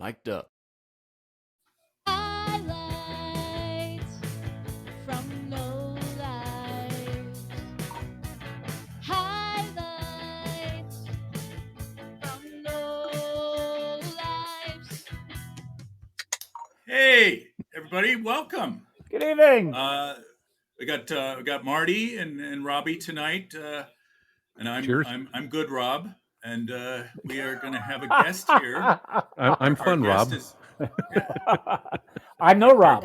micdup. Highlights from Lowlifes. Highlights from Lowlifes. Hey, everybody, welcome. Good evening. We got Marty and Robbie tonight, and Cheers. I'm good, Rob, and we are going to have a guest here. I'm fun, Rob. I'm no Rob.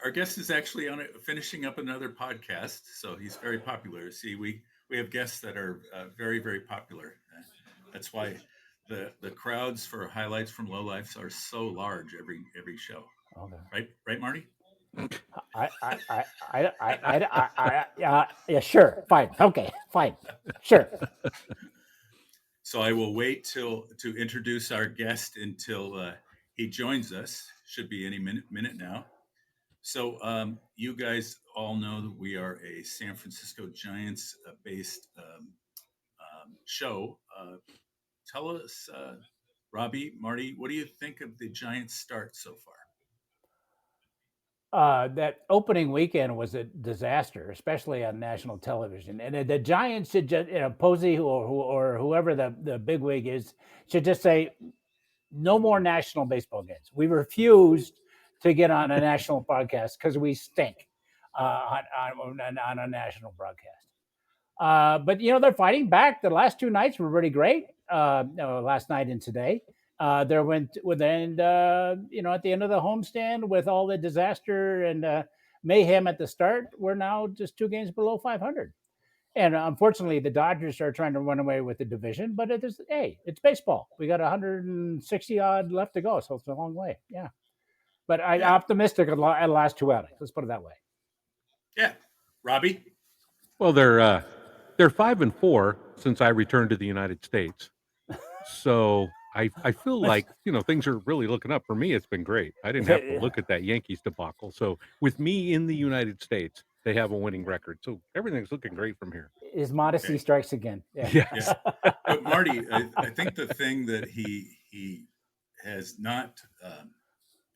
Our guest is actually finishing up another podcast, so he's very popular. See, we have guests that are very, very popular. That's why the crowds for highlights from Lowlifes are so large every show. Okay. Right, Marty? Yeah, sure. Fine. Okay, fine. Sure. So I will wait to introduce our guest until he joins us. Should be any minute now. So you guys all know that we are a San Francisco Giants based show. Tell us, Robbie, Marty, what do you think of the Giants' start so far? That opening weekend was a disaster, especially on national television. And the Giants should just, Posey or whoever the bigwig is, should just say, no more national baseball games. We refused to get on a national broadcast because we stink on a national broadcast. But they're fighting back. The last two nights were really great. Last night and today, there went with and at the end of the homestand with all the disaster and mayhem at the start, we're now just 2 games below 500. And unfortunately, the Dodgers are trying to run away with the division. But it's baseball. We got 160 odd left to go, so it's a long way. Yeah, but I'm optimistic at the last 2 outings. Let's put it that way. Yeah, Robbie. Well, they're 5-4 since I returned to the United States, so I feel like things are really looking up for me. It's been great. I didn't have to look at that Yankees debacle. So with me in the United States, they have a winning record. So everything's looking great from here. His modesty strikes again. Yeah. Yes. But Marty, I think the thing that he has not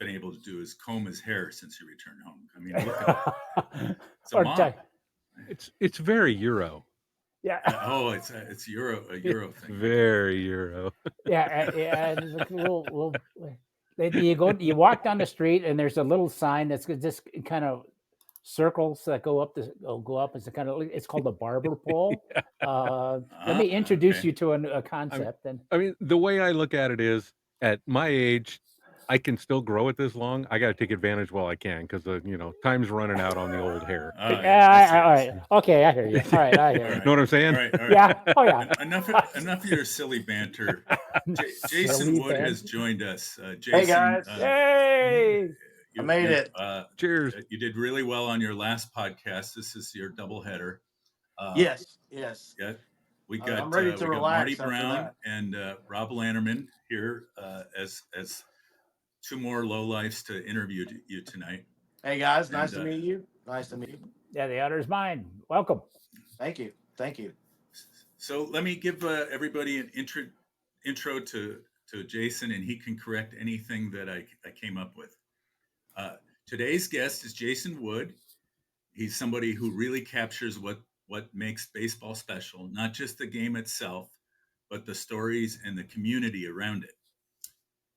been able to do is comb his hair since he returned home. I mean, look at that. It's very Euro. Yeah. It's a Euro thing. Very Euro. Yeah. It's like a little. You walk down the street and there's a little sign that's just kind of circles that go up. It's called a barber pole. Let me introduce you to a concept. I mean, the way I look at it is, at my age, I can still grow it this long. I got to take advantage while I can because time's running out on the old hair. All right. Okay, I hear you. All right, I hear you. Know what I'm saying? All right. Yeah. Oh yeah. Enough of your silly banter. Jason Wood has joined us. Jason, hey guys. Hey. I made it. Cheers. You did really well on your last podcast. This is your doubleheader. Yes. Yeah. We got, I'm ready to relax Marty Brown and Rob Lanterman here as two more lowlifes to interview you tonight. Hey guys, nice to meet you. Nice to meet you. Yeah, the honor is mine. Welcome. Thank you. So let me give everybody an intro to Jason, and he can correct anything that I came up with. Today's guest is Jason Wood. He's somebody who really captures what makes baseball special, not just the game itself, but the stories and the community around it.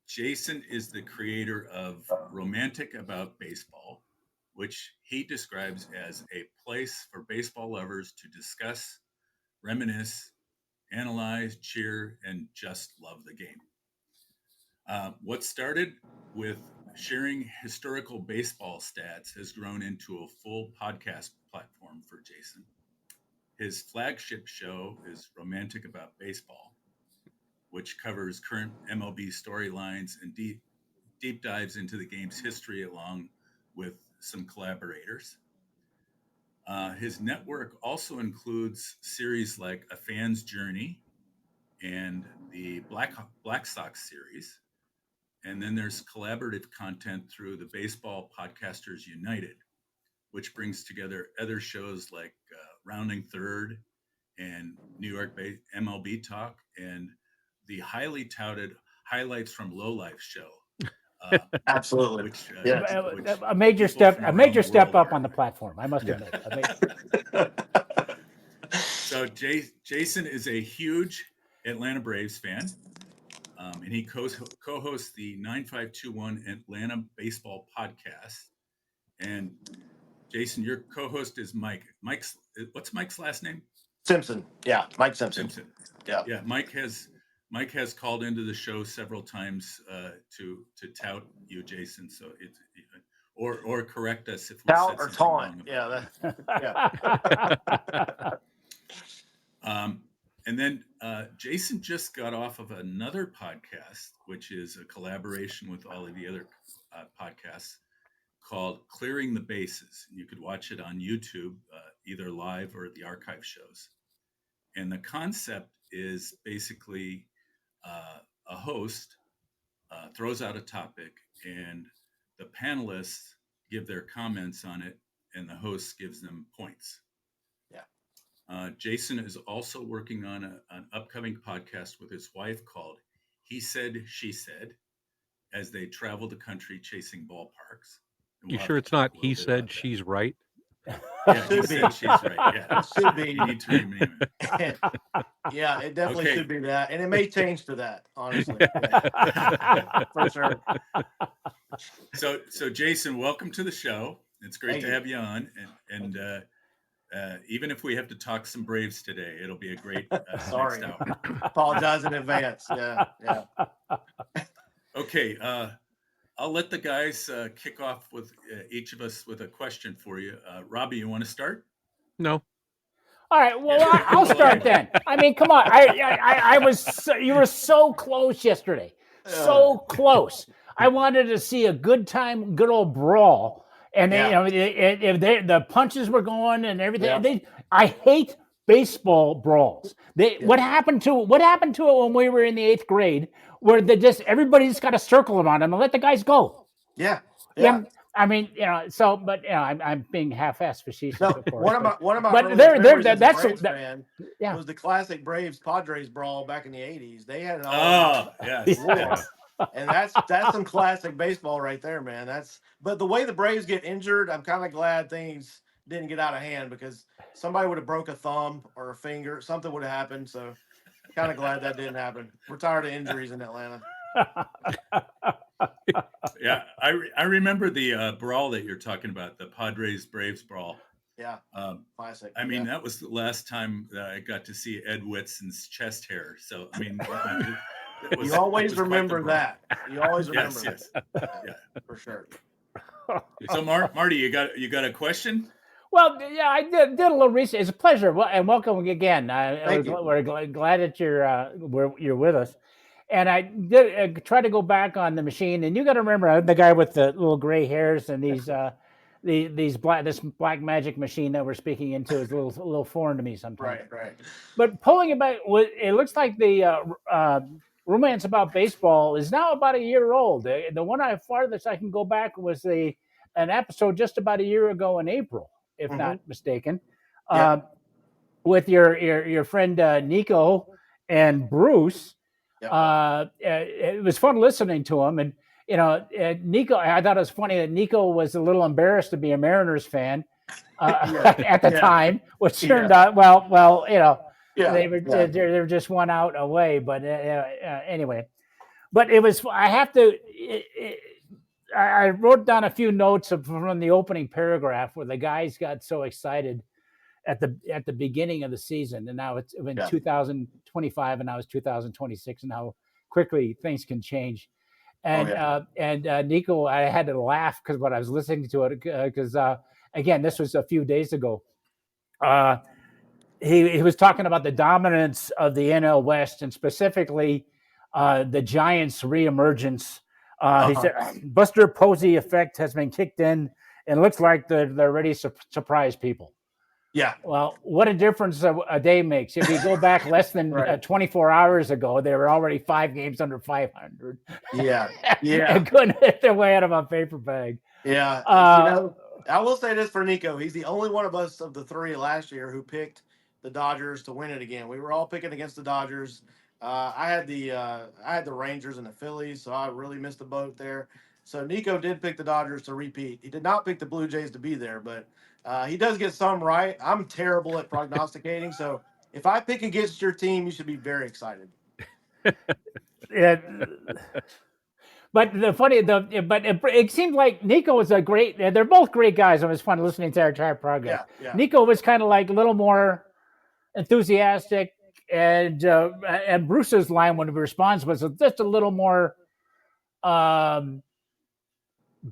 Jason is the creator of Romantic About Baseball, which he describes as a place for baseball lovers to discuss, reminisce, analyze, cheer, and just love the game. What started with sharing historical baseball stats has grown into a full podcast platform for Jason. His flagship show is Romantic About Baseball, which covers current MLB storylines and deep dives into the game's history along with some collaborators. His network also includes series like A Fan's Journey and the Black Sox series. And then there's collaborative content through the Baseball Podcasters United, which brings together other shows like Rounding Third and New York MLB Talk and the highly touted Highlights from Lowlifes show. Absolutely. Which, Yeah. a major people step, from a around major the step world up on the platform. I must Yeah. admit. So Jason is a huge Atlanta Braves fan, and he co-hosts the 9521 Atlanta Baseball Podcast. And Jason, your co-host is Mike. What's Mike's last name? Simpson. Yeah, Mike Simpson. Yeah. Yeah, Mike has called into the show several times to tout you, Jason. So it's or correct us if we Tout said or something taunt. wrong. Yeah. And then Jason just got off of another podcast, which is a collaboration with all of the other podcasts called Clearing the Bases. You could watch it on YouTube, either live or the archive shows. And the concept is basically a host throws out a topic, and the panelists give their comments on it, and the host gives them points. Jason is also working on an upcoming podcast with his wife called He Said, She Said, as they travel the country chasing ballparks. You sure it's not he said she's right? Yeah, he said she's right. Yeah, It should be. You need to rename it. Yeah, it definitely Okay. should be that. And it may change to that, honestly. For sure. So Jason, welcome to the show. It's great Thank to you. have you on. And even if we have to talk some Braves today, it'll be a great Sorry. next hour. Apologize in advance. Yeah. Okay, I'll let the guys kick off with each of us with a question for you. Robbie, you want to start? No. All right. Well, I'll start then. I mean, come on. You were so close yesterday. So close. I wanted to see a good time, good old brawl. And the punches were going and everything. I hate baseball brawls. What happened to it when we were in the 8th grade, where everybody just got to circle around them and let the guys go. Yeah. Yeah. I mean, but I'm being half-assed facetious. No, of course, one of my but earliest memories as a that's Braves fan yeah. was the classic Braves Padres brawl back in the 80s. They had it all. Oh, yes. War. And that's some classic baseball right there, man. But the way the Braves get injured, I'm kind of glad things didn't get out of hand, because somebody would have broke a thumb or a finger, something would have happened. So kind of glad that didn't happen. We're tired of injuries in Atlanta. Yeah, I remember the brawl that you're talking about, the Padres Braves brawl. Yeah, classic. I mean, that was the last time that I got to see Ed Whitson's chest hair. So I mean, you always remember that. You always remember yes. that. Yeah, for sure. So Marty, you got a question? Well, yeah, I did a little research. It's a pleasure, and welcome again. We're glad that you're with us. And I did try to go back on the machine, and you got to remember the guy with the little gray hairs and this black magic machine that we're speaking into is a little foreign to me sometimes. Right. But pulling it back, it looks like the romance about baseball is now about a year old. The one farthest I can go back was an episode just about a year ago in April, if not mistaken, with your friend Nico and Bruce. It was fun listening to him, and Nico. I thought it was funny that Nico was a little embarrassed to be a Mariners fan at the time, which turned out well. They were just one out away. But anyway, but it was. I have to. I wrote down a few notes from the opening paragraph where the guys got so excited at the beginning of the season, and now it's been 2025, and now it's 2026, and how quickly things can change. And Nico, I had to laugh because when I was listening to it, because again, this was a few days ago. He was talking about the dominance of the NL West, and specifically the Giants' reemergence. He said Buster Posey effect has been kicked in, and it looks like they're ready to surprise people. Yeah. Well, what a difference a day makes. If you go back less than 24 hours ago, they were already 5 games under 500. Yeah. And couldn't hit their way out of a paper bag. Yeah. I will say this for Nico. He's the only one of us of the 3 last year who picked the Dodgers to win it again. We were all picking against the Dodgers. I had the Rangers and the Phillies, so I really missed the boat there. So Nico did pick the Dodgers to repeat. He did not pick the Blue Jays to be there, but he does get some right. I'm terrible at prognosticating, so if I pick against your team, you should be very excited. Yeah. But it seemed like Nico was a great. They're both great guys. It was fun listening to their entire progress. Yeah. Nico was kind of like a little more enthusiastic, and Bruce's line when he responds was just a little more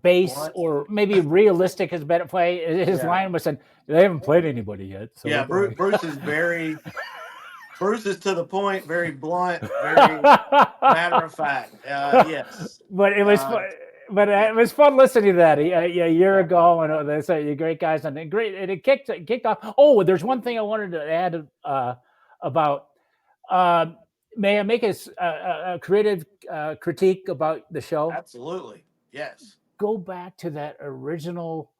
base, Blunt. or maybe realistic is better play. His line was saying they haven't played anybody yet. So Yeah, we're Bruce is Bruce is to the point, very blunt, very matter of fact. Yes. But it was fun. But it was fun listening to that a year ago, and they say you're great guys, and great. And it kicked off. Oh, there's one thing I wanted to add about. May I make a creative critique about the show? Absolutely. Yes. Go back to that original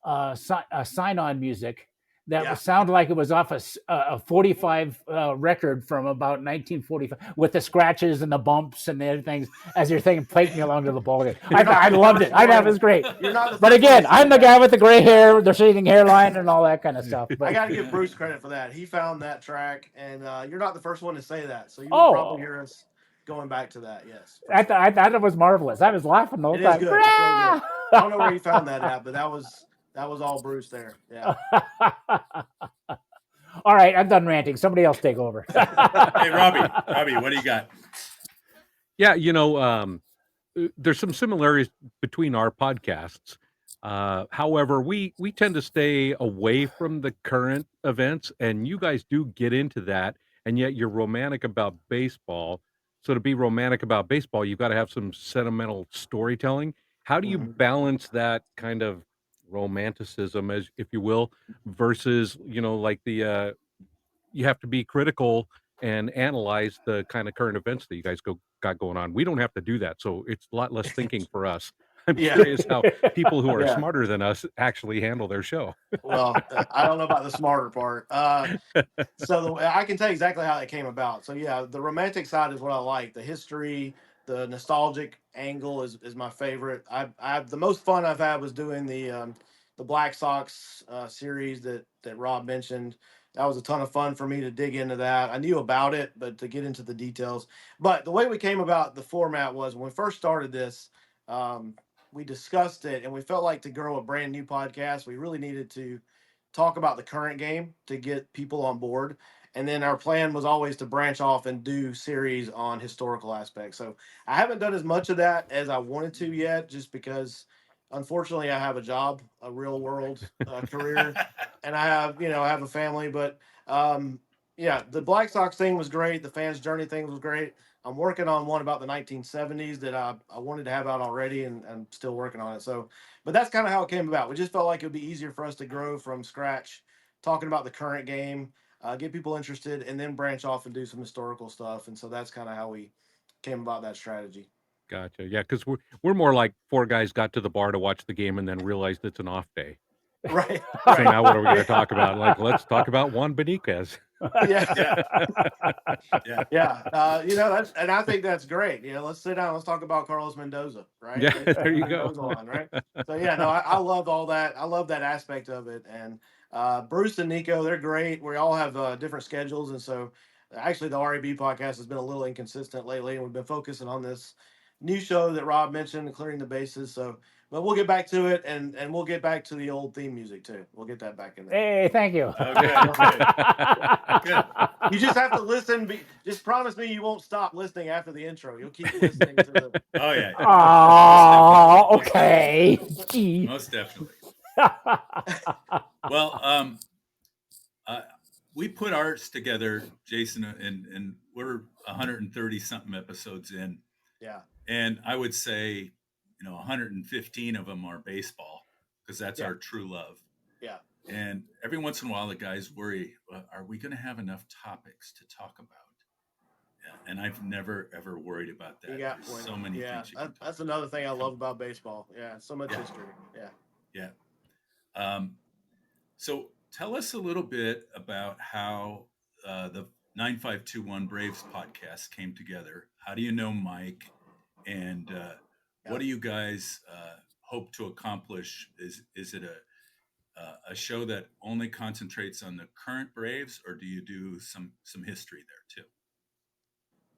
sign-on music that would sound like it was off a 45 record from about 1945 with the scratches and the bumps and the other things as you're taking along to the ball game. I loved it. I thought it was great. But again, I'm the guy with the gray hair, the receding hairline, and all that kind of stuff. But I got to give Bruce credit for that. He found that track, and you're not the first one to say that. So you will probably hear us going back to that. Yes. I thought it was marvelous. I was laughing the whole time. It is good. It's really good. I don't know where you found that at, but that was all Bruce there. Yeah. All right, I'm done ranting. Somebody else take over. Hey, Robbie, what do you got? Yeah, there's some similarities between our podcasts. However, we tend to stay away from the current events, and you guys do get into that, and yet you're romantic about baseball. So to be romantic about baseball, you've got to have some sentimental storytelling. How do you balance that kind of romanticism, as if you will, versus like the you have to be critical and analyze the kind of current events that you guys got going on. We don't have to do that, so it's a lot less thinking for us. I'm curious how people who are smarter than us actually handle their show. Well, I don't know about the smarter part. So I can tell you exactly how that came about. So yeah, the romantic side is what I like. The history, the nostalgic angle is my favorite. I the most fun I've had was doing the Black Sox series that Rob mentioned. That was a ton of fun for me to dig into that. I knew about it, but to get into the details. But the way we came about the format was when we first started this. We discussed it, and we felt like to grow a brand new podcast, we really needed to talk about the current game to get people on board. And then our plan was always to branch off and do series on historical aspects. So I haven't done as much of that as I wanted to yet, just because unfortunately I have a job, a real world career, and I have a family. But yeah, the Black Sox thing was great. The fans' journey thing was great. I'm working on one about the 1970s that I wanted to have out already, and I'm still working on it. So, but that's kind of how it came about. We just felt like it would be easier for us to grow from scratch, talking about the current game, get people interested, and then branch off and do some historical stuff. And so that's kind of how we came about that strategy. Gotcha. Yeah, because we're more like four guys got to the bar to watch the game and then realized it's an off day. Right. So now what are we going to talk about? Like, let's talk about Juan Benitez. Yeah. That's, and I think that's great. Let's sit down. Let's talk about Carlos Mendoza, right? Yeah, there you go. On, right? So yeah, no, I love all that. I love that aspect of it. And Bruce and Nico, they're great. We all have different schedules, and so actually the RAB podcast has been a little inconsistent lately, and we've been focusing on this new show that Rob mentioned, Clearing the Bases. So. But we'll get back to it, and we'll get back to the old theme music too. We'll get that back in there. Hey, thank you. Good. You just have to listen. Just promise me you won't stop listening after the intro. You'll keep listening to the. Oh yeah. Oh, okay. Most definitely. Well, we put ours together, Jason, and we're 130 something episodes in. Yeah. And I would say, 115 of them are baseball, because that's our true love. Yeah. And every once in a while, the guys worry, are we going to have enough topics to talk about? Yeah. And I've never, ever worried about that. There's so many things you can talk that's another thing I love about baseball. Yeah. So much history. Yeah. Yeah. So tell us a little bit about how the 9521 Braves podcast came together. How do you know Mike? And what do you guys hope to accomplish? Is it a show that only concentrates on the current Braves, or do you do some history there too?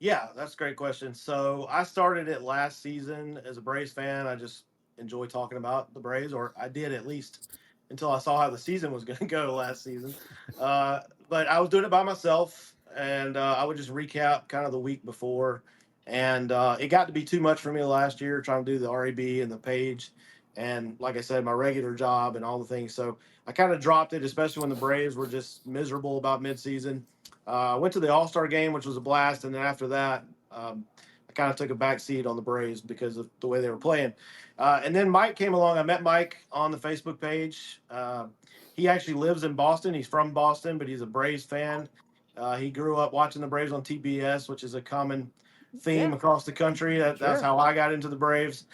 Yeah, that's a great question. So I started it last season as a Braves fan. I just enjoy talking about the Braves, or I did at least until I saw how the season was going to go last season. But I was doing it by myself, and I would just recap kind of the week before. And it got to be too much for me last year trying to do the REB and the page. And like I said, my regular job and all the things. So I kind of dropped it, especially when the Braves were just miserable about midseason. I went to the All Star game, which was a blast, and then after that, I kind of took a back seat on the Braves because of the way they were playing. And then Mike came along. I met Mike on the Facebook page. He actually lives in Boston. He's from Boston, but he's a Braves fan. He grew up watching the Braves on TBS, which is a common theme across the country. That's how I got into the Braves.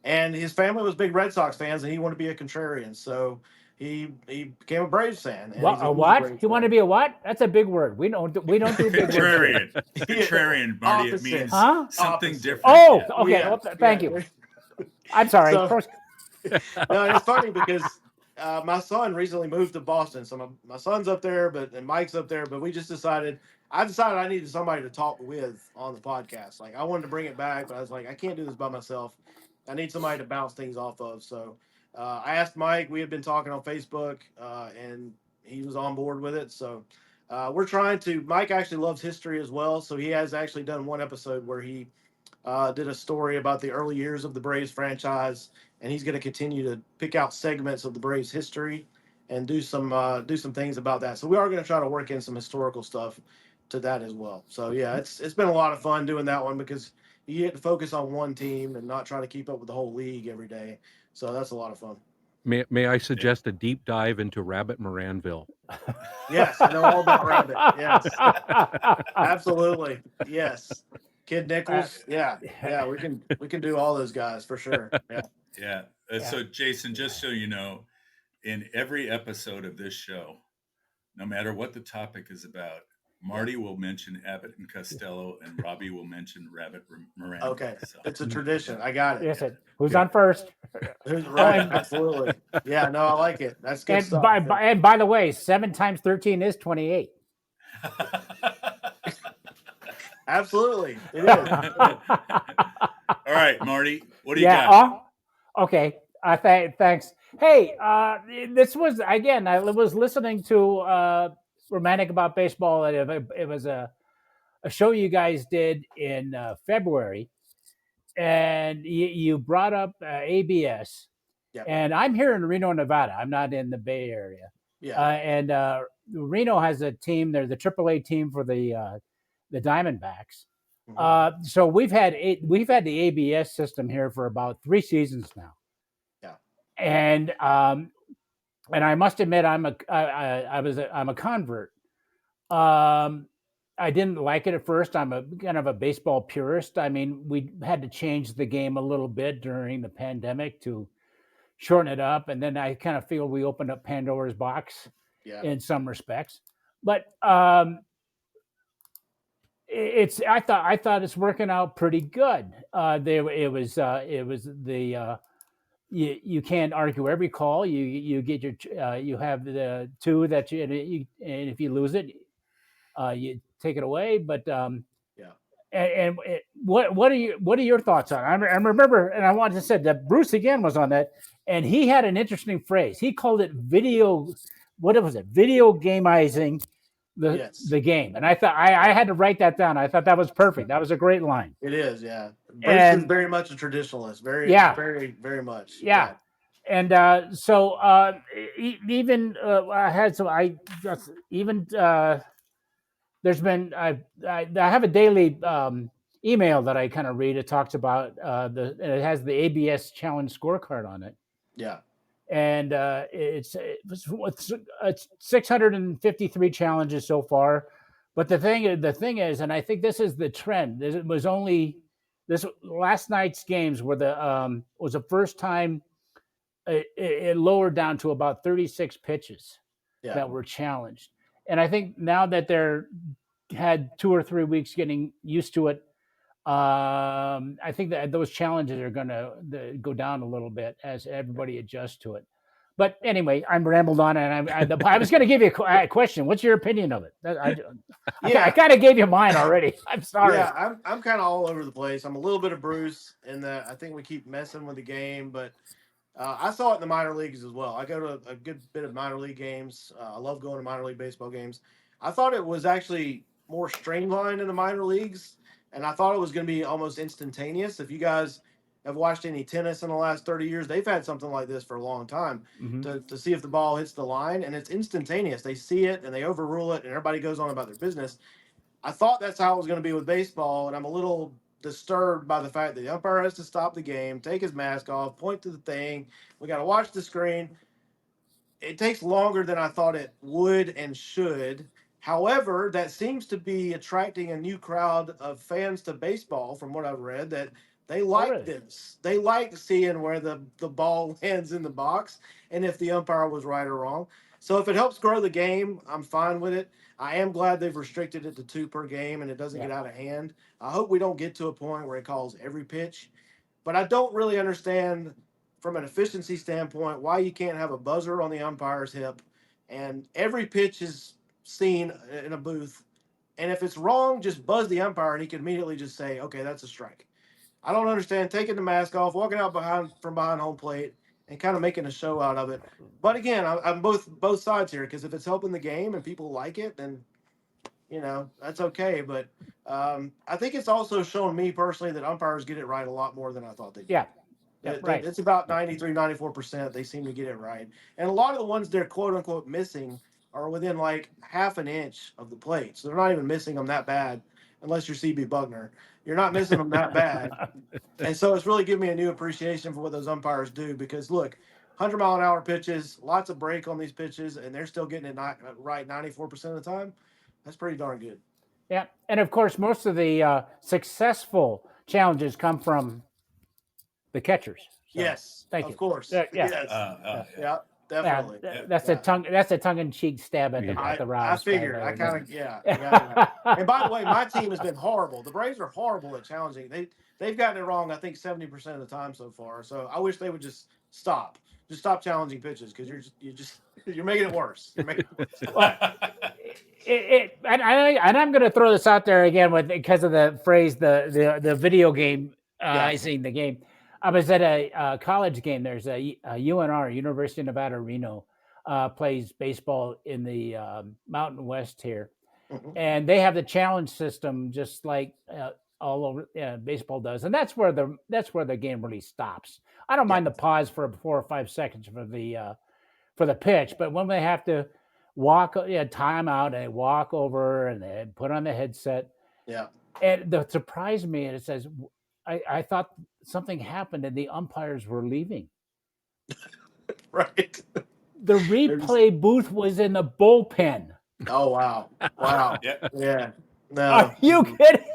And his family was big Red Sox fans, and he wanted to be a contrarian. So he became a Braves fan. And What, he's a a huge what? Braves You want to fan. be a what? That's a big word. We don't do big words. Contrarian. Contrarian, Marty. It Opposite. means Huh? something Opposite. different. Oh, Yeah. okay. Yeah, Well, thank yeah. you. I'm sorry. So, no, it's funny because my son recently moved to Boston. So my son's up there, and Mike's up there. But we just decided, I decided I needed somebody to talk with on the podcast. Like I wanted to bring it back, but I was like, I can't do this by myself. I need somebody to bounce things off of. So I asked Mike. We had been talking on Facebook, and he was on board with it. So we're trying to. Mike actually loves history as well. So he has actually done one episode where he did a story about the early years of the Braves franchise, and he's going to continue to pick out segments of the Braves history and do some things about that. So we are going to try to work in some historical stuff to that as well. So yeah, it's been a lot of fun doing that one because you get to focus on one team and not try to keep up with the whole league every day. So that's a lot of fun. May I suggest a deep dive into Rabbit Moranville? Yes, I know all about Rabbit. Yes, absolutely. Yes. Kid Nichols. Yeah. We can do all those guys for sure. Yeah. Yeah. So, Jason, just so you know, in every episode of this show, no matter what the topic is about, Marty will mention Abbott and Costello, and Robbie will mention Rabbit Miranda. Okay. So, It's a tradition. I got it. Yes, who's on first? Right. Absolutely. Yeah. No, I like it. That's good And stuff. by the way, 7 times 13 is 28. Absolutely. It is. All right, Marty, what do you got? Okay. Thanks. Hey, this was again. I was listening to Romantic About Baseball, and it was a show you guys did in February, and you brought up ABS. Yeah. And I'm here in Reno, Nevada. I'm not in the Bay Area. Yeah. And Reno has a team. They're the AAA team for the Diamondbacks. Mhm. So we've had the ABS system here for about 3 seasons now. Yeah. And I must admit I'm a convert. I didn't like it at first. I'm a kind of a baseball purist. I mean, we had to change the game a little bit during the pandemic to shorten it up, and then I kind of feel we opened up Pandora's box in some respects. But I thought it's working out pretty good. You can't argue every call. You get your you have the 2 that and if you lose it, you take it away. But what are your thoughts on it? I remember, and I wanted to say that Bruce again was on that, and he had an interesting phrase. He called it video. What was it? Video gamizing the game. And I thought I had to write that down. I thought that was perfect. That was a great line. It is, yeah. Bruce is very much a traditionalist. Very, very much. Yeah. And so even I had some. I just even there's been I have a daily email that I kind of read. It talks about and it has the ABS challenge scorecard on it. Yeah. And it's 653 challenges so far. But the thing is, and I think this is the trend. It was only this last night's games were was the first time it lowered down to about 36 pitches that were challenged. And I think now that they're had 2 or 3 weeks getting used to it. I think that those challenges are going to go down a little bit as everybody adjusts to it. But anyway, I'm rambled on, and I was going to give you a question. What's your opinion of it? I Yeah, kind of gave you mine already. I'm sorry. yeah, I'm kind of all over the place. I'm a little bit of Bruce in that I think we keep messing with the game, but I saw it in the minor leagues as well. I go to a good bit of minor league games. I love going to minor league baseball games. I thought it was actually more streamlined in the minor leagues, and I thought it was going to be almost instantaneous. If you guys have watched any tennis in the last 30 years, they've had something like this for a long time Mhm. to see if the ball hits the line, and it's instantaneous. They see it and they overrule it, and everybody goes on about their business. I thought that's how it was going to be with baseball, and I'm a little disturbed by the fact that the umpire has to stop the game, take his mask off, point to the thing. We got to watch the screen. It takes longer than I thought it would and should. However, that seems to be attracting a new crowd of fans to baseball, from what I've read, that they Oh, like really? this. They like seeing where the ball lands in the box and if the umpire was right or wrong. So if it helps grow the game, I'm fine with it. I am glad they've restricted it to two per game and it doesn't Yeah. get out of hand. I hope we don't get to a point where it calls every pitch, but I don't really understand from an efficiency standpoint why you can't have a buzzer on the umpire's hip and every pitch is seen in a booth. And if it's wrong, just buzz the umpire and he can immediately just say, okay, that's a strike. I don't understand taking the mask off, walking out behind home plate, and kind of making a show out of it. But again, I'm both sides here because if it's helping the game and people like it, then that's okay. But I think it's also shown me personally that umpires get it right a lot more than I thought they did. Yeah. Yeah. Right. It's about 93, 94%. They seem to get it right. And a lot of the ones they're quote unquote missing are within like half an inch of the plate. So they're not even missing them that bad unless you're CB Buckner. You're not missing them that bad. And so it's really given me a new appreciation for what those umpires do because look, 100-mile-an-hour pitches, lots of break on these pitches, and they're still getting it right 94% of the time. That's pretty darn good. Yeah. And of course, most of the successful challenges come from the catchers. So, Yes, thank of you. course. Yeah. Yes. Yeah. Yeah, Yeah, definitely. that's Yeah. a tongue-in-cheek stab at Yeah. the I Rouse. figured. I kind of And by the way, my team has been horrible. The Braves are horrible at challenging. They've gotten it wrong. I think 70% of the time so far. So I wish they would just stop. Just stop challenging pitches because you're making it worse. You're making it worse. Well, and I'm going to throw this out there again because of the phrase the video game. Yeah. I seen the game. I was at a college game. There's a UNR, University of Nevada, Reno, plays baseball in the Mountain West here, Mhm. and they have the challenge system just like all over baseball does, and that's where the game really stops. I don't mind the pause for 4 or 5 seconds for the pitch, but when they have to walk, time out and walk over and they put on the headset, Yeah. and that surprised me. And it says, I thought something happened and the umpires were leaving. Right. The replay booth was in the bullpen. Oh wow. Wow. Yeah. Yeah. No. Are you kidding?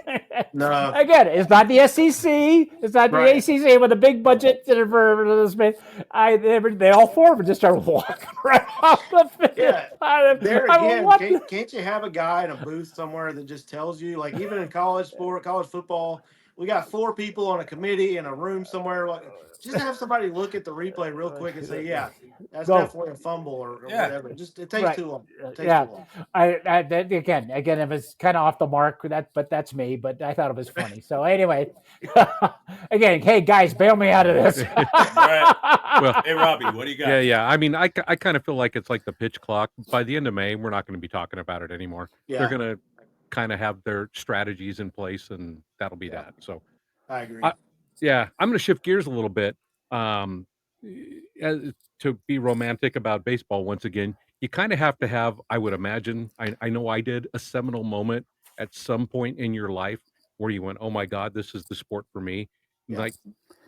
No. Again, it's not the SEC. It's not the Right. ACC with a big budget for this. They all four of them just started walking right off the field. Yeah. There again, what can't you have a guy in a booth somewhere that just tells you, like even in college football, we got 4 people on a committee in a room somewhere. Like, just have somebody look at the replay real quick and say, yeah, that's Go. definitely a fumble or Yeah. whatever. It takes Right. too long. It takes Yeah. too long. Again, it was kind of off the mark. But that's me. But I thought it was funny. So anyway, again, hey guys, bail me out of this. Well, Hey, Robbie, what do you got? yeah. I mean, I kind of feel like it's like the pitch clock. By the end of May, we're not going to be talking about it anymore. Yeah. They're going to kind of have their strategies in place, and that'll be that. So, I agree. yeah, I'm going to shift gears a little bit. To be romantic about baseball once again, you kind of have to have, I would imagine, I know I did, a seminal moment at some point in your life where you went, oh my God, this is the sport for me. Yes. Like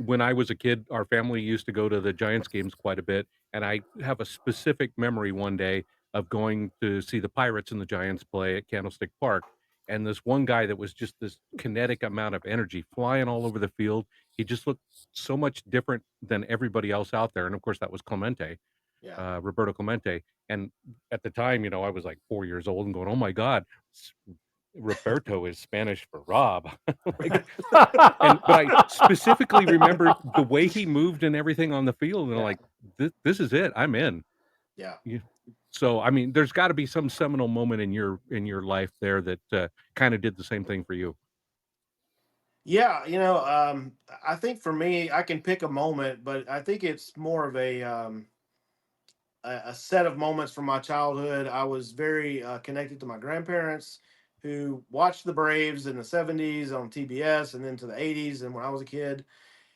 when I was a kid, our family used to go to the Giants games quite a bit. And I have a specific memory one day of going to see the Pirates and the Giants play at Candlestick Park. And this one guy that was just this kinetic amount of energy flying all over the field. He just looked so much different than everybody else out there. And of course, that was Clemente, Yeah. Roberto Clemente. And at the time, I was like 4 years old and going, oh my God. Roberto is Spanish for Rob. Like, but I specifically remember the way he moved and everything on the field, and Yeah. like, this is it. I'm in. Yeah. You, so I mean, there's got to be some seminal moment in your life there that kind of did the same thing for you. Yeah, I think for me, I can pick a moment, but I think it's more of a set of moments from my childhood. I was very connected to my grandparents who watched the Braves in the 70s on TBS and then to the 80s. And when I was a kid,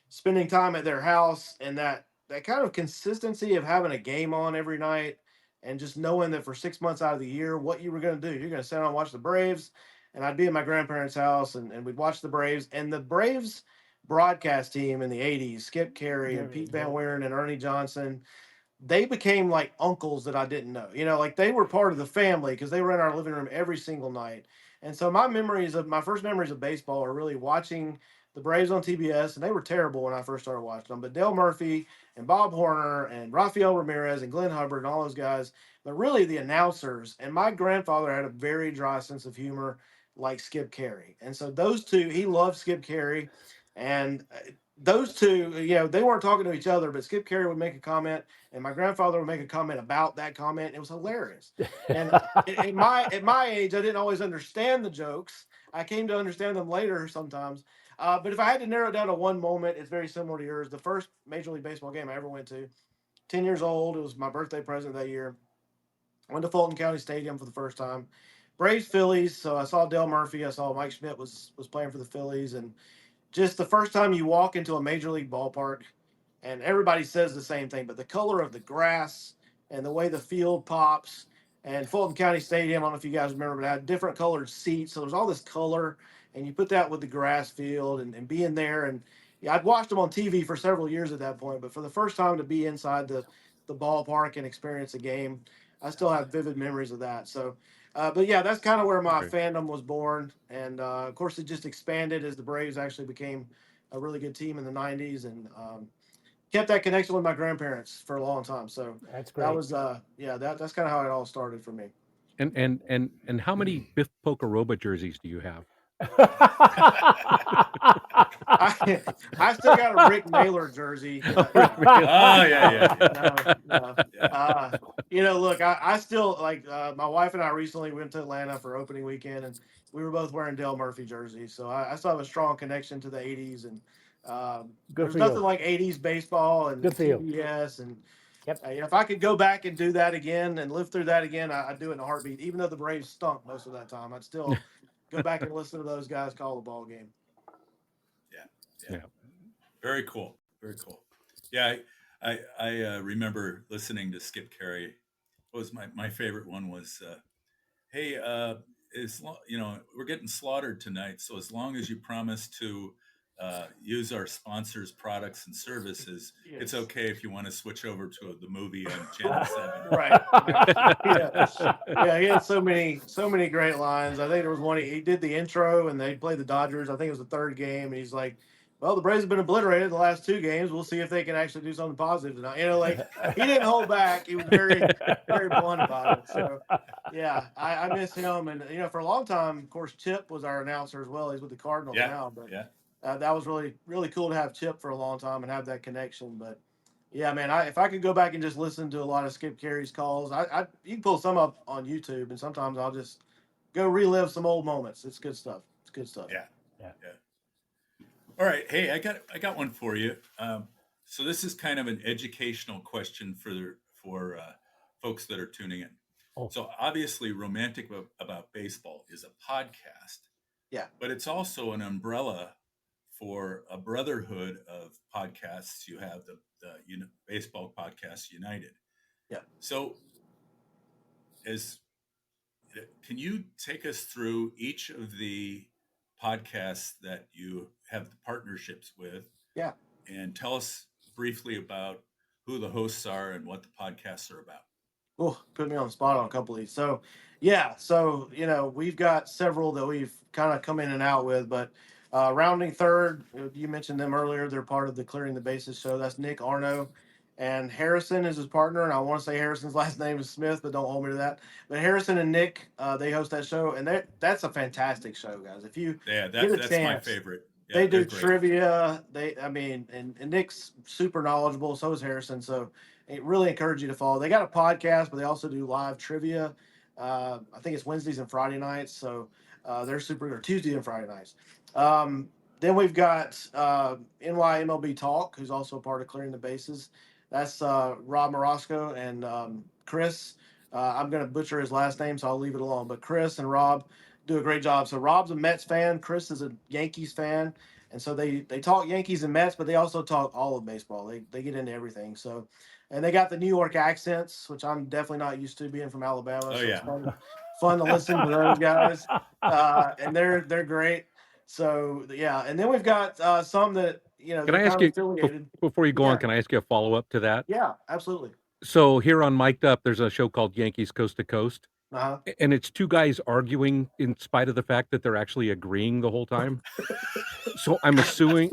spending time at their house and that kind of consistency of having a game on every night and just knowing that for 6 months out of the year, what you were going to do, you're going to sit down and watch the Braves. And I'd be at my grandparents' house and we'd watch the Braves and the Braves broadcast team in the 80s, Skip Carey and Pete Van Wieren and Ernie Johnson, they became like uncles that I didn't know. Like they were part of the family because they were in our living room every single night. And so my first memories of baseball are really watching the Braves on TBS, and they were terrible when I first started watching them. But Dale Murphy and Bob Horner and Rafael Ramirez and Glenn Hubbard and all those guys, but really the announcers. And my grandfather had a very dry sense of humor, like Skip Carey. And so those two, he loved Skip Carey, and those two, they weren't talking to each other, but Skip Carey would make a comment and my grandfather would make a comment about that comment. And it was hilarious. And at my age, I didn't always understand the jokes. I came to understand them later sometimes. But if I had to narrow it down to one moment, it's very similar to yours. The first Major League Baseball game I ever went to, 10 years old. It was my birthday present that year. I went to Fulton County Stadium for the first time. Braves Phillies. So I saw Dale Murphy. I saw Mike Schmidt was playing for the Phillies, and just the first time you walk into a major league ballpark, and everybody says the same thing, but the color of the grass and the way the field pops, and Fulton County Stadium, I don't know if you guys remember, but it had different colored seats. So there's all this color, and you put that with the grass field and being there. And yeah, I'd watched them on TV for several years at that point, but for the first time to be inside the ballpark and experience a game, I still have vivid memories of that. So, but yeah, that's kind of where my Right. fandom was born. And of course, it just expanded as the Braves actually became a really good team in the 90s, and kept that connection with my grandparents for a long time. So That's that great. was, that's kind of how it all started for me. And how many Biff Pokeroba jerseys do you have? I I still got a Rick Mailer jersey. Rick Oh yeah, yeah, yeah. No. Yeah. Look, I still like my wife and I recently went to Atlanta for opening weekend, and we were both wearing Dale Murphy jerseys. So I still have a strong connection to the 80s. And Good there's for nothing you. like 80s baseball and Good for you. TBS. And Yep. if I could go back and do that again and live through that again, I'd do it in a heartbeat. Even though the Braves stunk most of that time, I'd still go back and listen to those guys call the ball game. Yeah, Yeah. yeah. Very cool. Very cool. Yeah, I remember listening to Skip Carey. What was my favorite one was, hey, we're getting slaughtered tonight, so as long as you promise to use our sponsors' products and services, it's Yes. okay if you want to switch over to the movie on Channel 7. Right. Yeah. He had so many great lines. I think there was one he did the intro and they played the Dodgers. I think it was the third game, and he's like, "Well, the Braves have been obliterated the last two games. We'll see if they can actually do something positive tonight." Like he didn't hold back. He was very very blunt about it. So yeah, I miss him. And for a long time, of course, Chip was our announcer as well. He's with the Cardinals Yeah, now, but yeah. that was really really cool to have Chip for a long time and have that connection. But yeah, man, if I could go back and just listen to a lot of Skip Carey's calls, you can pull some up on YouTube, and sometimes I'll just go relive some old moments. It's good stuff. It's good stuff. Yeah, Yeah. yeah. All right. Hey, I got one for you. So this is kind of an educational question for folks that are tuning in. Oh. So obviously, Romantic about Baseball is a podcast, Yeah. but it's also an umbrella for a brotherhood of podcasts. You have the Baseball Podcast United. Yeah. So, as can you take us through each of the podcasts that you have the partnerships with? Yeah. And tell us briefly about who the hosts are and what the podcasts are about. Oh, put me on the spot on a couple of these. So, yeah. So, we've got several that we've kind of come in and out with, but Rounding Third, you mentioned them earlier. They're part of the Clearing the Bases show. That's Nick Arno and Harrison is his partner. And I want to say Harrison's last name is Smith, but don't hold me to that. But Harrison and Nick, they host that show, and that's a fantastic show, guys. If you Yeah, get a that's my chance, favorite. Yeah, they they're do great. trivia. And Nick's super knowledgeable. So is Harrison. So it really encourage you to follow. They got a podcast, but they also do live trivia. I think it's Wednesdays and Friday nights. So they're super, or Tuesday and Friday nights. Then we've got NYMLB Talk, who's also a part of Clearing the Bases. That's Rob Morosco and Chris. I'm going to butcher his last name, so I'll leave it alone. But Chris and Rob do a great job. So Rob's a Mets fan, Chris is a Yankees fan, and so they talk Yankees and Mets, but they also talk all of baseball. They get into everything. So, and they got the New York accents, which I'm definitely not used to being from Alabama. Oh So it's yeah. fun to listen to those guys, and they're great. So yeah, and then we've got some that Can they're I ask kind of you affiliated. before you go on? Yeah, Can I ask you a follow up to that? yeah, absolutely. So here on Mic'd Up, there's a show called Yankees Coast to Coast, Uh-huh. and it's two guys arguing in spite of the fact that they're actually agreeing the whole time. So I'm assuming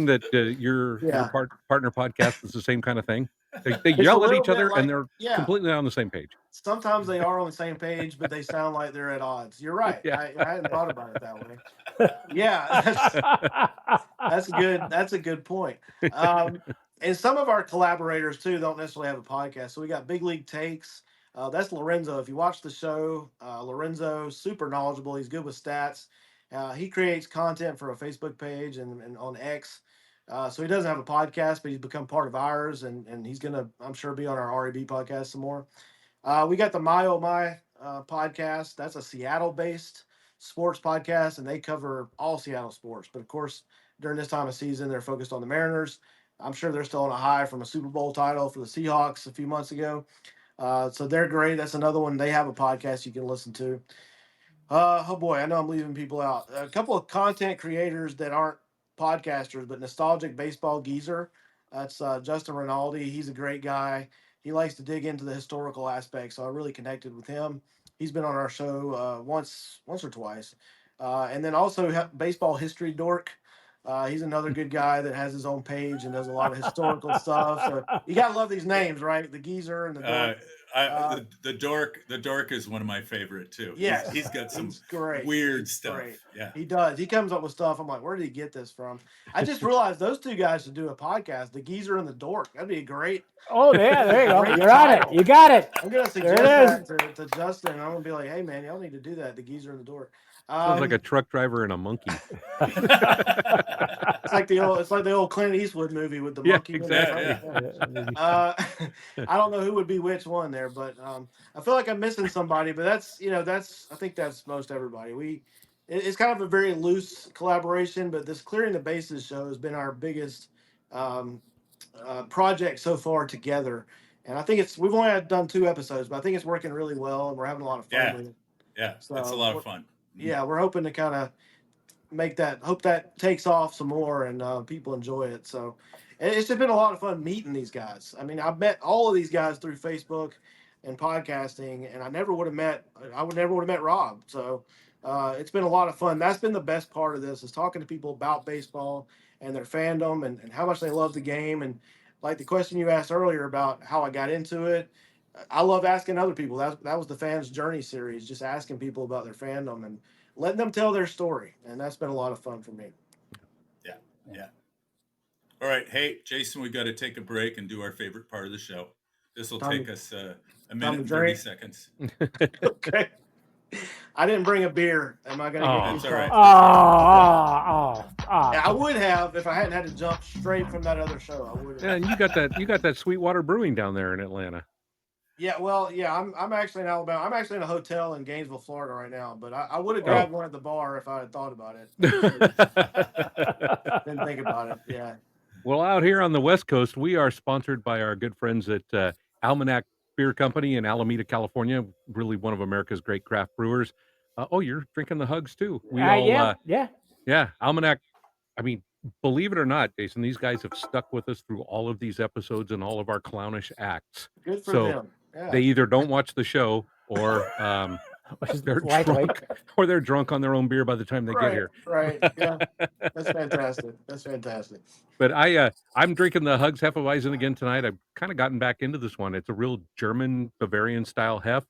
that your Yeah. partner podcast is the same kind of thing. They It's a yell at little each bit other and like, they're yeah. completely on the same page. Sometimes they are on the same page, but they sound like they're at odds. You're right. Yeah. I hadn't thought about it that way. Yeah, that's good. That's a good point. And some of our collaborators too don't necessarily have a podcast. So we got Big League Takes. That's Lorenzo. If you watch the show, Lorenzo, super knowledgeable. He's good with stats. He creates content for a Facebook page and on X. So he doesn't have a podcast, but he's become part of ours, and he's gonna, I'm sure, be on our REB podcast some more. We got the My Oh My podcast. That's a Seattle-based sports podcast, and they cover all Seattle sports. But of course, during this time of season, they're focused on the Mariners. I'm sure they're still on a high from a Super Bowl title for the Seahawks a few months ago. So they're great. That's another one. They have a podcast you can listen to. Oh boy, I know I'm leaving people out. A couple of content creators that aren't podcasters, but nostalgic baseball geezer. That's Justin Rinaldi. He's a great guy. He likes to dig into the historical aspects, so I really connected with him. He's been on our show once or twice, and then also baseball history dork. He's another good guy that has his own page and does a lot of historical stuff. So you gotta love these names, right? The geezer and the dork. The dork is one of my favorite too. Yes, He's got some he's great. weird He's stuff. great. Yeah. He does. He comes up with stuff. I'm like, where did he get this from? I just realized those two guys should do a podcast, the geezer and the dork. That'd be a great. Oh, yeah, there you go. Great You're on it. title. You got it. I'm gonna There suggest it that to Justin. I'm gonna be like, hey man, y'all need to do that. The geezer and the dork. Sounds like a truck driver and a monkey. It's like the old Clint Eastwood movie with the Yeah, monkey. exactly. I don't know who would be which one there, but I feel like I'm missing somebody. But I think that's most everybody. It's kind of a very loose collaboration, but this Clearing the Bases show has been our biggest project so far together. And I think we've only done 2 episodes, but I think it's working really well, and we're having a lot of fun Yeah. with it. Yeah. So It's a lot of fun. Yeah, we're hoping to kind of hope that takes off some more and people enjoy it. So it's just been a lot of fun meeting these guys. I mean, I've met all of these guys through Facebook and podcasting, and I never would have met Rob. So it's been a lot of fun. That's been the best part of this, is talking to people about baseball and their fandom and how much they love the game. And like the question you asked earlier about how I got into it, I love asking other people. That was the Fans Journey series, just asking people about their fandom and letting them tell their story. And that's been a lot of fun for me. Yeah. All right. Hey, Jason, we got to take a break and do our favorite part of the show. This will take us a minute and 30 seconds. Okay. I didn't bring a beer. Am I going to get That's you? all right. Yeah, I would have if I hadn't had to jump straight from that other show. I would have. Yeah, and you got that Sweetwater Brewing down there in Atlanta. Yeah, well, yeah, I'm actually in Alabama. I'm actually in a hotel in Gainesville, Florida right now, but I would have grabbed one at the bar if I had thought about it. Didn't think about it. Yeah. Well, out here on the West Coast, we are sponsored by our good friends at Almanac Beer Company in Alameda, California. Really one of America's great craft brewers. You're drinking the Hugs too. Yeah, Almanac. I mean, believe it or not, Jason, these guys have stuck with us through all of these episodes and all of our clownish acts. Good for So them. Yeah. they either don't watch the show or which is They're likely. drunk, or they're drunk on their own beer by the time they get Right, here. right. Yeah, that's fantastic. That's fantastic. But I'm drinking the Hugs Hefeweizen again tonight. I've kind of gotten back into this one. It's a real German Bavarian style hef,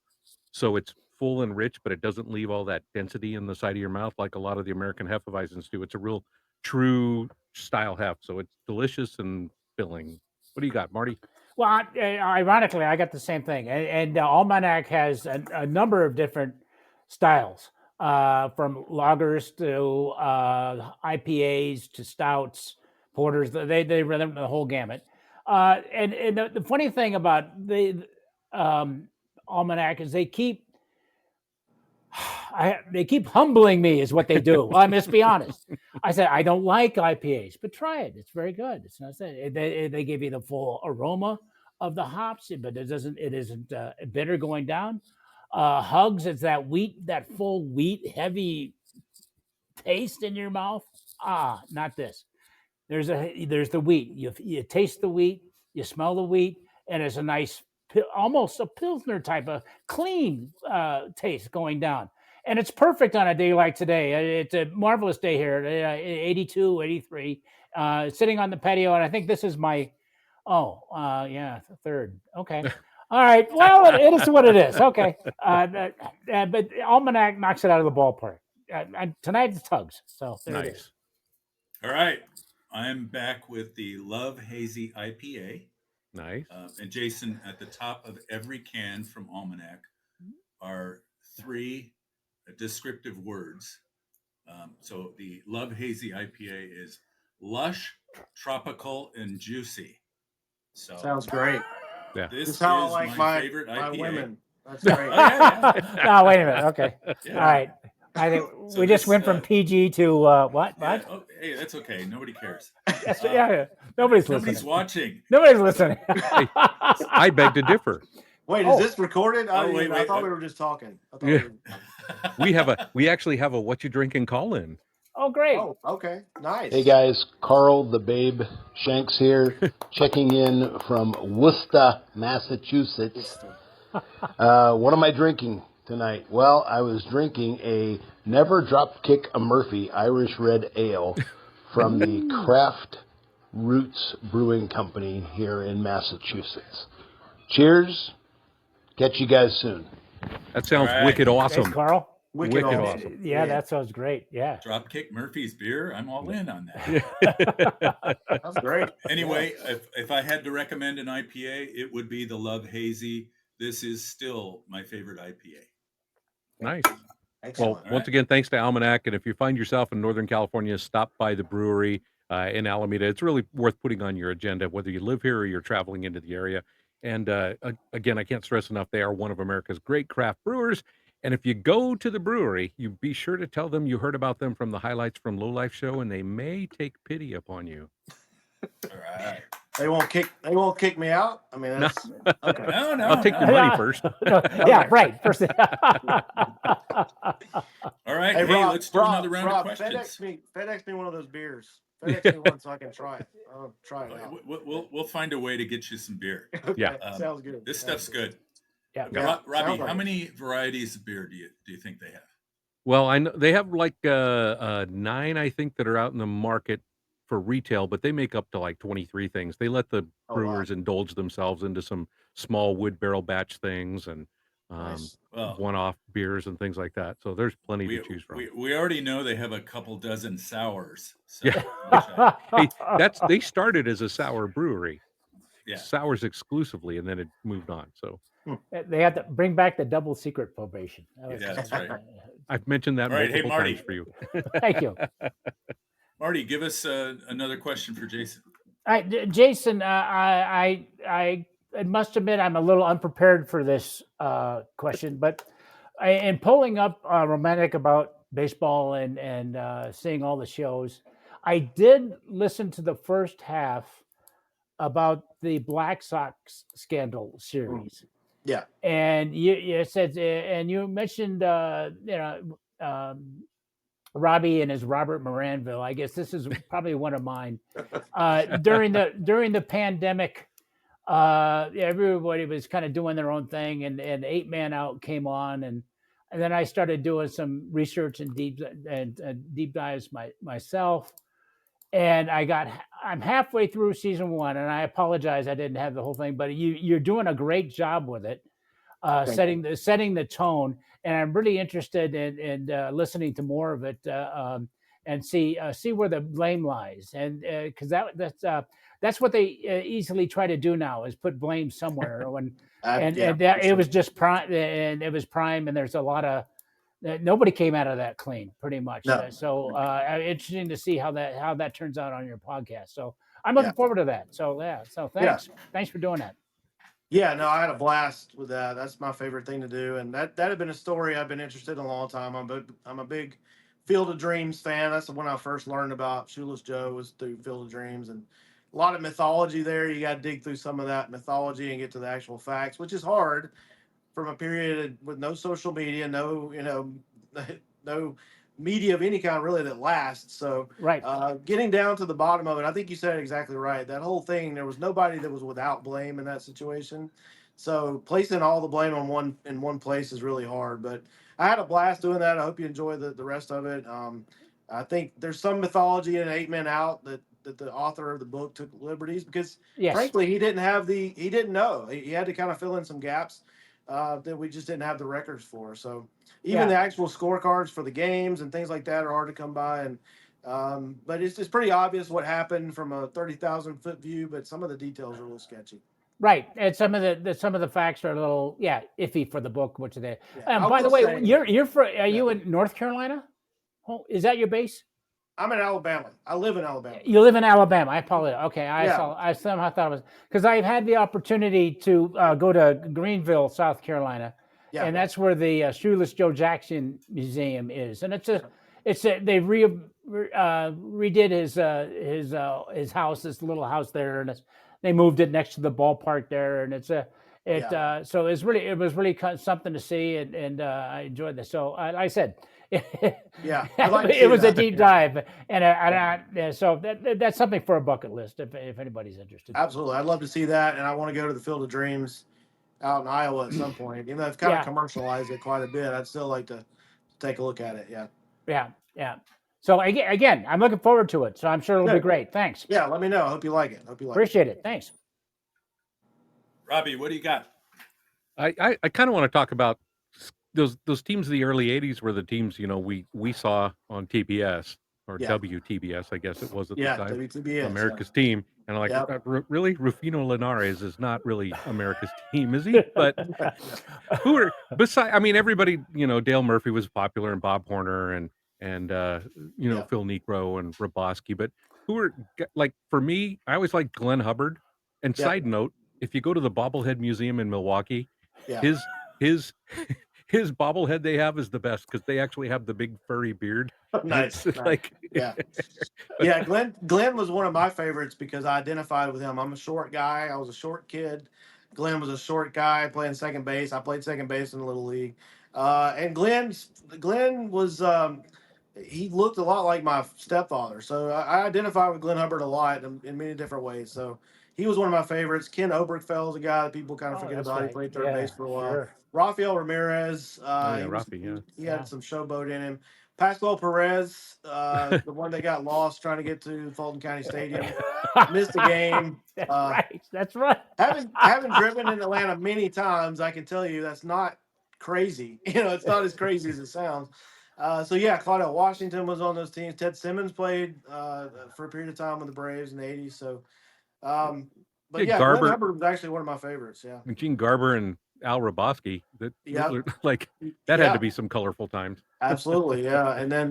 so it's full and rich, but it doesn't leave all that density in the side of your mouth like a lot of the American Hefeweizens do. It's a real true style hef, so it's delicious and filling. What do you got, Marty? Well, ironically, I got the same thing, and Almanac has a number of different styles, from lagers to IPAs to stouts, porters. They run them the whole gamut. And the funny thing about the Almanac is they keep humbling me, is what they do. I must be honest. I said I don't like IPAs, but try it. It's very good. It's not that they give you the full aroma of the hops, but it isn't bitter going down. Hugs, it's that wheat, that full wheat, heavy taste in your mouth. Not this. There's the wheat. You taste the wheat, you smell the wheat, and it's a nice, almost a pilsner type of clean taste going down. And it's perfect on a day like today. It's a marvelous day here, 82, 83, sitting on the patio. And I think this is my, third. Okay. All right. Well, it is what it is. Okay. But Almanac knocks it out of the ballpark. Tonight it's Tugs. So there it is. Nice. All right. I'm back with the Love Hazy IPA. Nice. And Jason, at the top of every can from Almanac are 3 descriptive words. So the Love Hazy IPA is lush, tropical, and juicy. So Sounds great. Yeah. this This is is how I like my favorite my IPA. women. That's great. Oh, yeah. No, wait a minute. Okay. Yeah. All right. I think So we just this, went from PG to what? Yeah. What? Oh, hey, that's okay. Nobody cares. Yeah. Nobody's Nobody's listening. watching. Nobody's listening. I beg to differ. Wait, Oh. is this recorded? I wait, thought wait. we were just talking. I thought Yeah. we were... We actually have a what you drinking call in. Oh, great. Oh, okay. Nice. Hey guys, Carl the Babe Shanks here, checking in from Worcester, Massachusetts. What am I drinking tonight? Well, I was drinking a Never Dropkick a Murphy Irish Red Ale from the Craft Roots Brewing Company here in Massachusetts. Cheers. Catch you guys soon. That sounds All right. wicked Thanks, awesome. Carl. Wicked awesome. awesome. Yeah, that sounds great. Yeah. Dropkick Murphy's beer. I'm all in on that. That's great. Anyway, if I had to recommend an IPA, it would be the Love Hazy. This is still my favorite IPA. Nice. Excellent. Well, once again, thanks to Almanac. And if you find yourself in Northern California, stop by the brewery in Alameda. It's really worth putting on your agenda, whether you live here or you're traveling into the area. And again, I can't stress enough, they are one of America's great craft brewers. And if you go to the brewery, you be sure to tell them you heard about them from the Highlights from Lowlife show, and they may take pity upon you. All right. They won't kick me out. I mean, that's okay. No. I'll take your money first. Yeah, right. First. All right. Hey, Rob, let's do another round of questions. FedEx me one of those beers. FedEx me one so I can try it. I'll try it out. We'll find a way to get you some beer. Okay, Yeah. sounds good. This Sounds stuff's good. Yeah. Robbie, sounds like how it. many varieties of beer do you think they have? Well, I know they have like 9, I think, that are out in the market for retail, but they make up to like 23 things. They let the Oh, wow. brewers indulge themselves into some small wood barrel batch things and Nice. Well, one-off beers and things like that. So there's plenty we, to choose from. we already know they have a couple dozen sours. So, Yeah. Hey, they started as a sour brewery, yeah. sours exclusively, and then it moved on. So They have to bring back the double secret probation. Yeah, that's right. I've mentioned that All right, hey, multiple Marty. times for you. Thank you. Marty, give us another question for Jason. All right, Jason, I must admit I'm a little unprepared for this question, but in pulling up Romantic about baseball and seeing all the shows, I did listen to the first half about the Black Sox scandal series. Yeah. And you said, and you mentioned, Robbie and his Robert Moranville. I guess this is probably one of mine. During the pandemic, everybody was kind of doing their own thing, and 8 Man Out came on, and and then I started doing some research and deep dives myself. And I'm halfway through season 1, and I apologize I didn't have the whole thing, but you're doing a great job with it, setting the tone, and I'm really interested in listening to more of it, and see where the blame lies, and because that's what they easily try to do now, is put blame somewhere when and that it was just prime, and it was prime, and there's a lot of nobody came out of that clean, pretty much. No. So interesting to see how that turns out on your podcast. So I'm looking forward to that. So so thanks for doing that. Yeah, no, I had a blast with that. That's my favorite thing to do, and that had been a story I've been interested in a long time. I'm a big Field of Dreams fan. That's when I first learned about Shoeless Joe, was through Field of Dreams, and a lot of mythology there. You got to dig through some of that mythology and get to the actual facts, which is hard from a period with no social media, no no media of any kind really that lasts. So Right. Getting down to the bottom of it, I think you said it exactly right. That whole thing, there was nobody that was without blame in that situation. So placing all the blame on one place is really hard. But I had a blast doing that. I hope you enjoy the rest of it. I think there's some mythology in 8 Men Out that the author of the book took liberties, because Yes. frankly he didn't know. He had to kind of fill in some gaps that we just didn't have the records for. So even the actual scorecards for the games and things like that are hard to come by. And but it's pretty obvious what happened from a 30,000-foot view, but some of the details are a little sketchy. Right, and some of the facts are a little iffy for the book, which they. Yeah, By the way, are you in North Carolina? Oh, is that your base? I'm in Alabama. I live in Alabama. You live in Alabama. I apologize. Okay, Yeah. I somehow thought it was, because I've had the opportunity to go to Greenville, South Carolina, Yeah. and that's where the Shoeless Joe Jackson Museum is, and they redid his house, this little house there, and they moved it next to the ballpark there, and so it was really something to see, and I enjoyed this. So I said. Yeah, I'd like to see it was a that. deep dive, and so that's something for a bucket list if anybody's interested. Absolutely, I'd love to see that, and I want to go to the Field of Dreams out in Iowa at some point. Even though they've kind of commercialized it quite a bit, I'd still like to take a look at it. Yeah. So again, I'm looking forward to it. So I'm sure it'll be great. Thanks. Yeah, let me know. I hope you like it. Appreciate it. Thanks. Robbie, what do you got? I kind of want to talk about those teams of the early '80s were the teams we saw on TBS or WTBS, I guess it was at the time. WTBS, America's team, and I'm like, really, Rufino Linares is not really America's team, is he? But who are besides? I mean, everybody, Dale Murphy was popular, and Bob Horner, and Phil Niekro and Roboski. But who are, like, for me, I always liked Glenn Hubbard. And side note, if you go to the Bobblehead Museum in Milwaukee, his bobblehead they have is the best, because they actually have the big furry beard. Nice. Like, Glenn was one of my favorites because I identified with him. I'm a short guy. I was a short kid. Glenn was a short guy playing second base. I played second base in the Little League. And Glenn was he looked a lot like my stepfather. So I identify with Glenn Hubbard a lot in many different ways. So he was one of my favorites. Ken Obergfell is a guy that people kind of forget about. Right. He played third base for a while. Sure. Rafael Ramirez. He had some showboat in him. Pascual Perez, the one that got lost trying to get to Fulton County Stadium, missed the game. That's right. Having driven in Atlanta many times, I can tell you that's not crazy. It's not as crazy as it sounds. Claudio Washington was on those teams. Ted Simmons played for a period of time with the Braves in the '80s. So, Glenn Hubbard was actually one of my favorites. Yeah, Gene Garber and Al Roboski. That had to be some colorful times. Absolutely, yeah. And then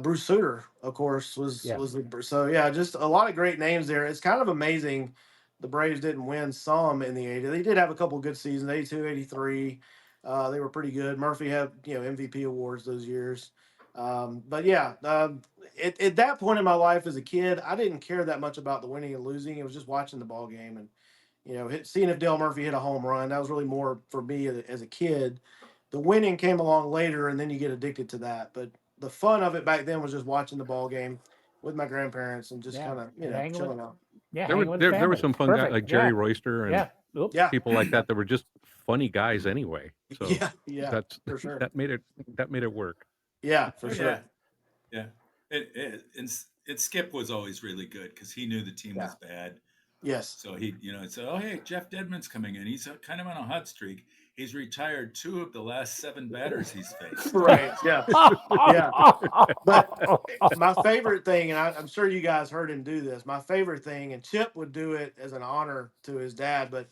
Bruce Sutter, of course, was just a lot of great names there. It's kind of amazing the Braves didn't win some in the '80s. They did have a couple of good seasons, '82, '83. They were pretty good. Murphy had MVP awards those years. At that point in my life as a kid, I didn't care that much about the winning and losing. It was just watching the ball game and seeing if Dale Murphy hit a home run. That was really more for me as a kid. The winning came along later, and then you get addicted to that. But the fun of it back then was just watching the ball game with my grandparents and just kind of chilling out. Yeah, there were some fun guys like Jerry Royster and people like that were just funny guys anyway. So Yeah, that's for sure. that made it work. Yeah, Oh for yeah, sure. yeah. And Skip was always really good because he knew the team Yeah. was bad. Yes. So he'd say, "Oh, hey, Jeff Dedman's coming in. He's kind of on a hot streak. He's retired 2 of the last 7 batters he's faced." Right. Yeah. Yeah. But my favorite thing, and I'm sure you guys heard him do this. My favorite thing, and Chip would do it as an honor to his dad, but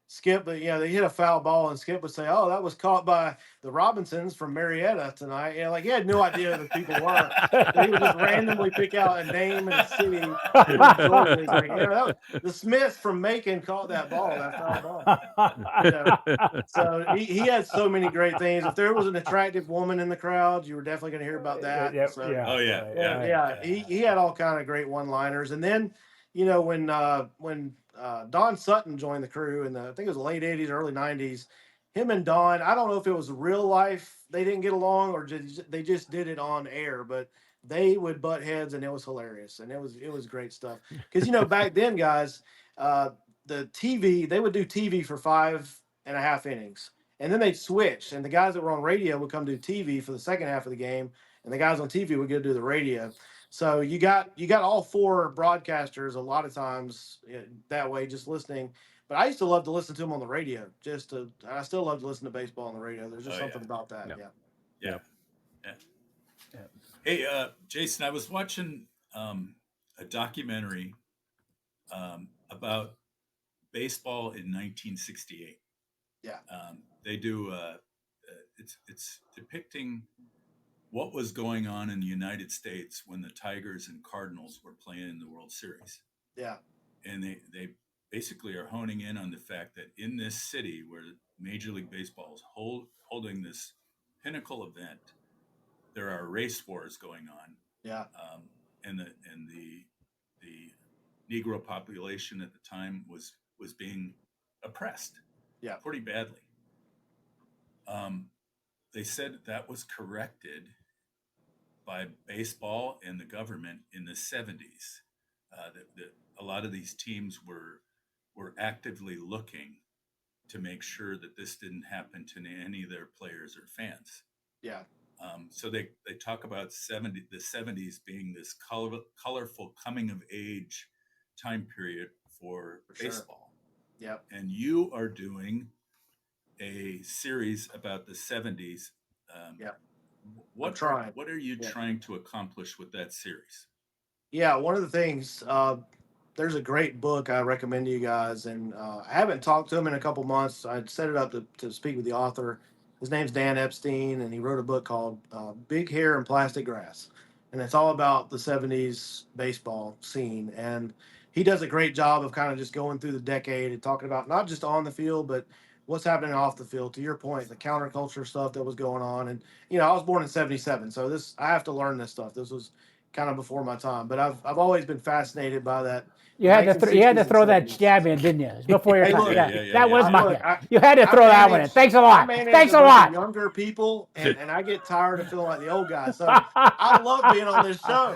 Skip, they hit a foul ball, and Skip would say, "Oh, that was caught by the Robinsons from Marietta tonight." Like he had no idea who the people were. But he would just randomly pick out a name and a city in Georgia. He's like, the Smiths from Macon caught that ball, that foul ball. So he had so many great things. If there was an attractive woman in the crowd, you were definitely going to hear about that. Yep, So yeah. Oh yeah, yeah. yeah, he had all kind of great one-liners. And then, when Don Sutton joined the crew in I think it was the late '80s, early '90s, him and Don, I don't know if it was real life they didn't get along or they just did it on air, but they would butt heads and it was hilarious and it was great stuff. Because back then, guys, the TV they would do TV for 5.5 innings. And then they'd switch, and the guys that were on radio would come do TV for the second half of the game, and the guys on TV would go do the radio. So you got all 4 broadcasters a lot of times that way, just listening. But I used to love to listen to them on the radio. I still love to listen to baseball on the radio. There's just Oh something yeah, about that. Yeah. Yeah. yeah, Yeah. yeah. Hey, Jason, I was watching a documentary about baseball in 1968. Yeah. They do. It's depicting what was going on in the United States when the Tigers and Cardinals were playing in the World Series, Yeah. and they basically are honing in on the fact that in this city where Major League Baseball is holding this pinnacle event, there are race wars going on, Yeah. and the Negro population at the time was being oppressed, Yeah. pretty badly. They said that was corrected by baseball and the government in the 70s. That a lot of these teams were actively looking to make sure that this didn't happen to any of their players or fans. Yeah. So they talk about the 70s being this colorful coming of age time period for sure. baseball. Yeah. And you are doing a series about the 70s. Yeah. What trying. what are you Yeah. trying to accomplish with that series? Yeah, one of the things, there's a great book I recommend to you guys, and I haven't talked to him in a couple months. I set it up to speak with the author. His name's Dan Epstein, and he wrote a book called Big Hair and Plastic Grass. And it's all about the 70s baseball scene. And he does a great job of kind of just going through the decade and talking about not just on the field, but what's happening off the field. To your point, the counterculture stuff that was going on. And, I was born in '77, so I have to learn this stuff. This was kind of before my time, but I've always been fascinated by that. You had to you had to 1960s and throw that 70s. jab in, didn't you? It's before your Hey, time. look, Yeah, yeah, that was yeah. my. Look, You had to throw that one in. Thanks a I lot. manage Thanks a bunch of lot. younger people, and I get tired of feeling like the old guy. So I love being on this show.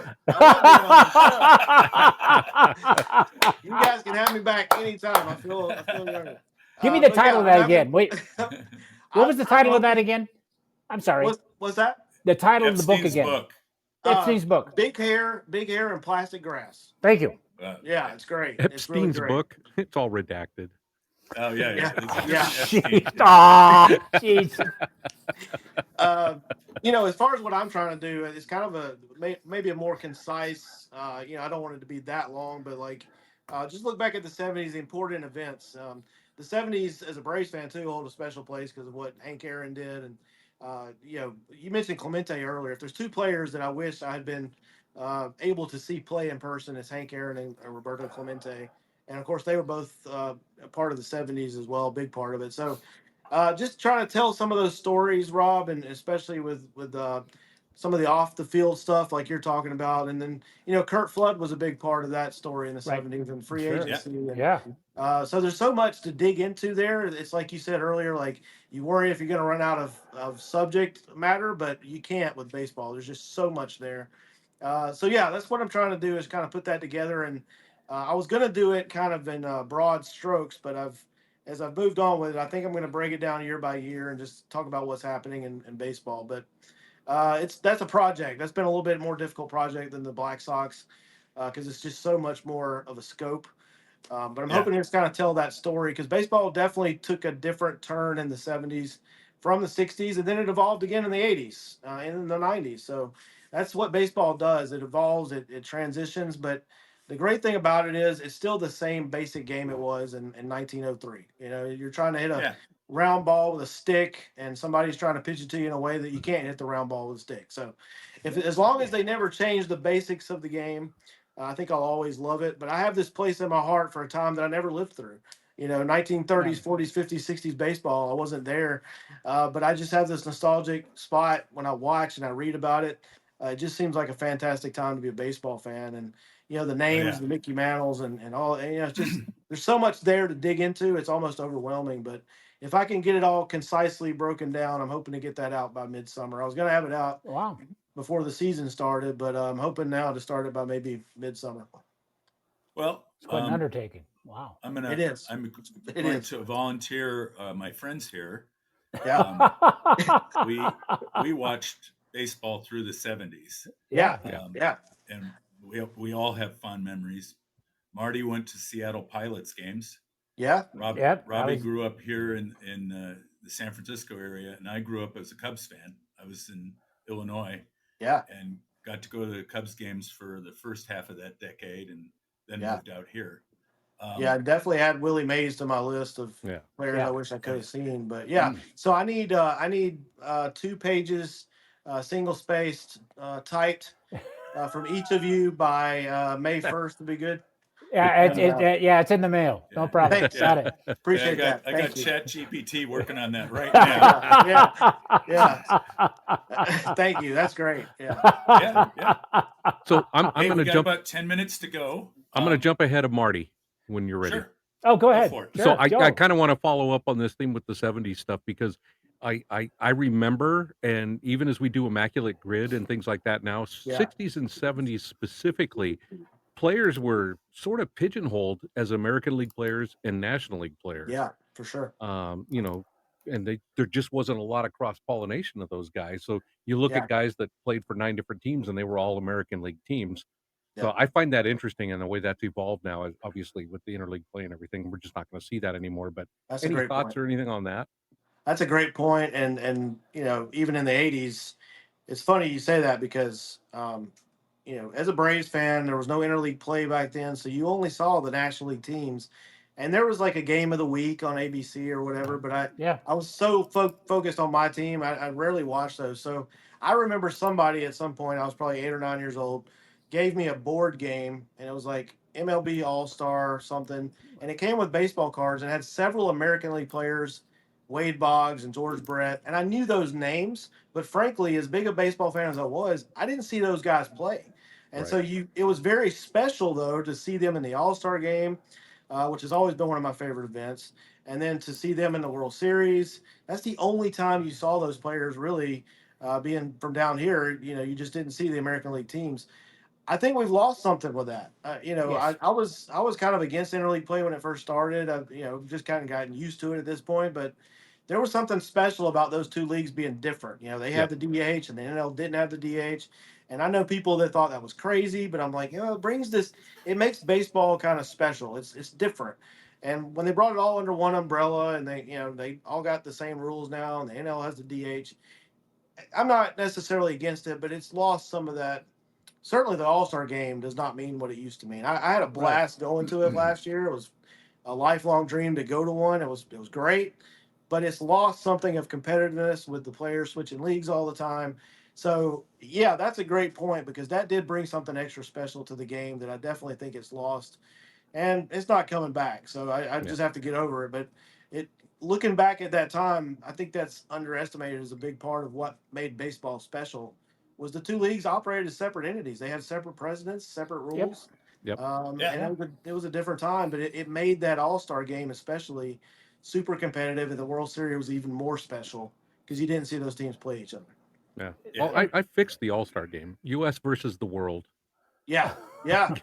You guys can have me back anytime. I feel younger. Give me the But title yeah, of that again. Wait, what was the title of that again? I'm sorry. What's that? The title of the book Epstein's again. book. Epstein's book. Big hair and plastic grass. Thank you. Yeah, it's great. It's really Epstein's great. book, it's all redacted. Oh yeah. Yeah. It's Yeah. Epstein. Oh, jeez. As far as what I'm trying to do, it's kind of maybe a more concise. I don't want it to be that long, but just look back at the '70s, the important events. The '70s, as a Braves fan too, hold a special place because of what Hank Aaron did, and you mentioned Clemente earlier. If there's 2 players that I wish I had been able to see play in person, it's Hank Aaron and Roberto Clemente, and of course they were both a part of the '70s as well, a big part of it. So. Just trying to tell some of those stories, Rob, and especially with some of the off the field stuff like you're talking about, and then Kurt Flood was a big part of that story in the Right. '70s and free Sure. agency. And, Yeah. so there's so much to dig into there. It's like you said earlier, like you worry if you're going to run out of subject matter, but you can't with baseball. There's just so much there. So yeah, that's what I'm trying to do is kind of put that together. And I was going to do it kind of in broad strokes, but as I've moved on with it, I think I'm going to break it down year by year and just talk about what's happening in baseball. But that's a project. That's been a little bit more difficult project than the Black Sox because it's just so much more of a scope. But I'm Yeah. hoping to just kind of tell that story because baseball definitely took a different turn in the 70s from the 60s, and then it evolved again in the 80s and in the 90s. So that's what baseball does. It evolves, it transitions. But the great thing about it is it's still the same basic game it was in 1903. You know, you're trying to hit a Yeah. round ball with a stick, and somebody's trying to pitch it to you in a way that you can't hit the round ball with a stick. So if as long as they never change the basics of the game, I think I'll always love it. But I have this place in my heart for a time that I never lived through. You know, 1930s, 40s, 50s, 60s baseball. I wasn't there, but I just have this nostalgic spot when I watch and I read about it. It just seems like a fantastic time to be a baseball fan. And, you know, the Oh names, yeah. the Mickey Mantles and all, and, you know, it's just, there's so much there to dig into. It's almost overwhelming. But if I can get it all concisely broken down, I'm hoping to get that out by midsummer. I was going to have it out Wow. before the season started, but I'm hoping now to start it by maybe midsummer. Well, It's quite an undertaking. Wow. I'm It is. I'm It going is. to volunteer my friends here. Yeah. We watched baseball through the 70s. Yeah. Yeah. Yeah. And we all have fond memories. Marty went to Seattle Pilots games. Yeah. Yep, I Robbie was- grew up here in the San Francisco area, and I grew up as a Cubs fan. I was in Illinois Yeah. and got to go to the Cubs games for the first half of that decade, and then Yeah. moved out here. Yeah, I definitely had Willie Mays to my list of Yeah. players Yeah. I wish I could have seen. But yeah, so I need 2 pages, single spaced, typed from each of you by May 1st to be good. Yeah, And, it's in the mail. No Yeah. problem. Thanks. Got it. Appreciate that. I Thank got you. Chat GPT working on that right now. Yeah. Thank you. That's great. Yeah. Yeah. So I'm Hey, going we to got jump. about 10 minutes to go. I'm going to jump ahead of Marty when you're ready. Sure. Oh, go ahead. for it. Sure, So I go. kind of want to follow up on this theme with the 70s stuff because I remember, and even as we do Immaculate Grid and things like that now, Yeah. 60s and 70s specifically, players were sort of pigeonholed as American League players and National League players. Yeah, for sure. You know, and there just wasn't a lot of cross pollination of those guys. So you look Yeah. at guys that played for 9 different teams and they were all American League teams. So Yeah. I find that interesting in the way that's evolved now, obviously with the interleague play and everything. We're just not going to see that anymore. But That's a any great thoughts point. or anything on that? That's a great point. And you know, even in the 80s, it's funny you say that because you know, as a Braves fan, there was no interleague play back then, so you only saw the National League teams, and there was like a game of the week on ABC or whatever. But Yeah. I was so focused on my team, I rarely watched those. So I remember somebody at some point, I was probably 8 or 9 years old, gave me a board game, and it was like MLB All Star or something, and it came with baseball cards and had several American League players. Wade Boggs and George Brett, and I knew those names, but frankly, as big a baseball fan as I was, I didn't see those guys play. And Right. so it was very special though to see them in the All Star game, which has always been one of my favorite events. And then to see them in the World Series, that's the only time you saw those players really. Being from down here, you know, you just didn't see the American League teams. I think we've lost something with that. You know, Yes. I was kind of against interleague play when it first started. I've you know just kind of gotten used to it at this point, but there was something special about those two leagues being different. You know, they had Yep. the DH and the NL didn't have the DH. And I know people that thought that was crazy, but I'm like, you know, it brings this, it makes baseball kind of special. It's different. And when they brought it all under one umbrella and they, you know, they all got the same rules now and the NL has the DH, I'm not necessarily against it, but it's lost some of that. Certainly the All-Star game does not mean what it used to mean. I had a blast going to it last year. It was a lifelong dream to go to one. It was great, but it's lost something of competitiveness with the players switching leagues all the time. So yeah, that's a great point because that did bring something extra special to the game that I definitely think it's lost, and it's not coming back. So I Yeah. just have to get over it. But it looking back at that time, I think that's underestimated as a big part of what made baseball special. Was the two leagues operated as separate entities? They had separate presidents, separate rules. Yep. Yeah. And it was a different time, but it made that All Star game especially super competitive, and the World Series was even more special because you didn't see those teams play each other. Yeah. Yeah. Well, I fixed the All-Star game, U.S. versus the world. Yeah, yeah.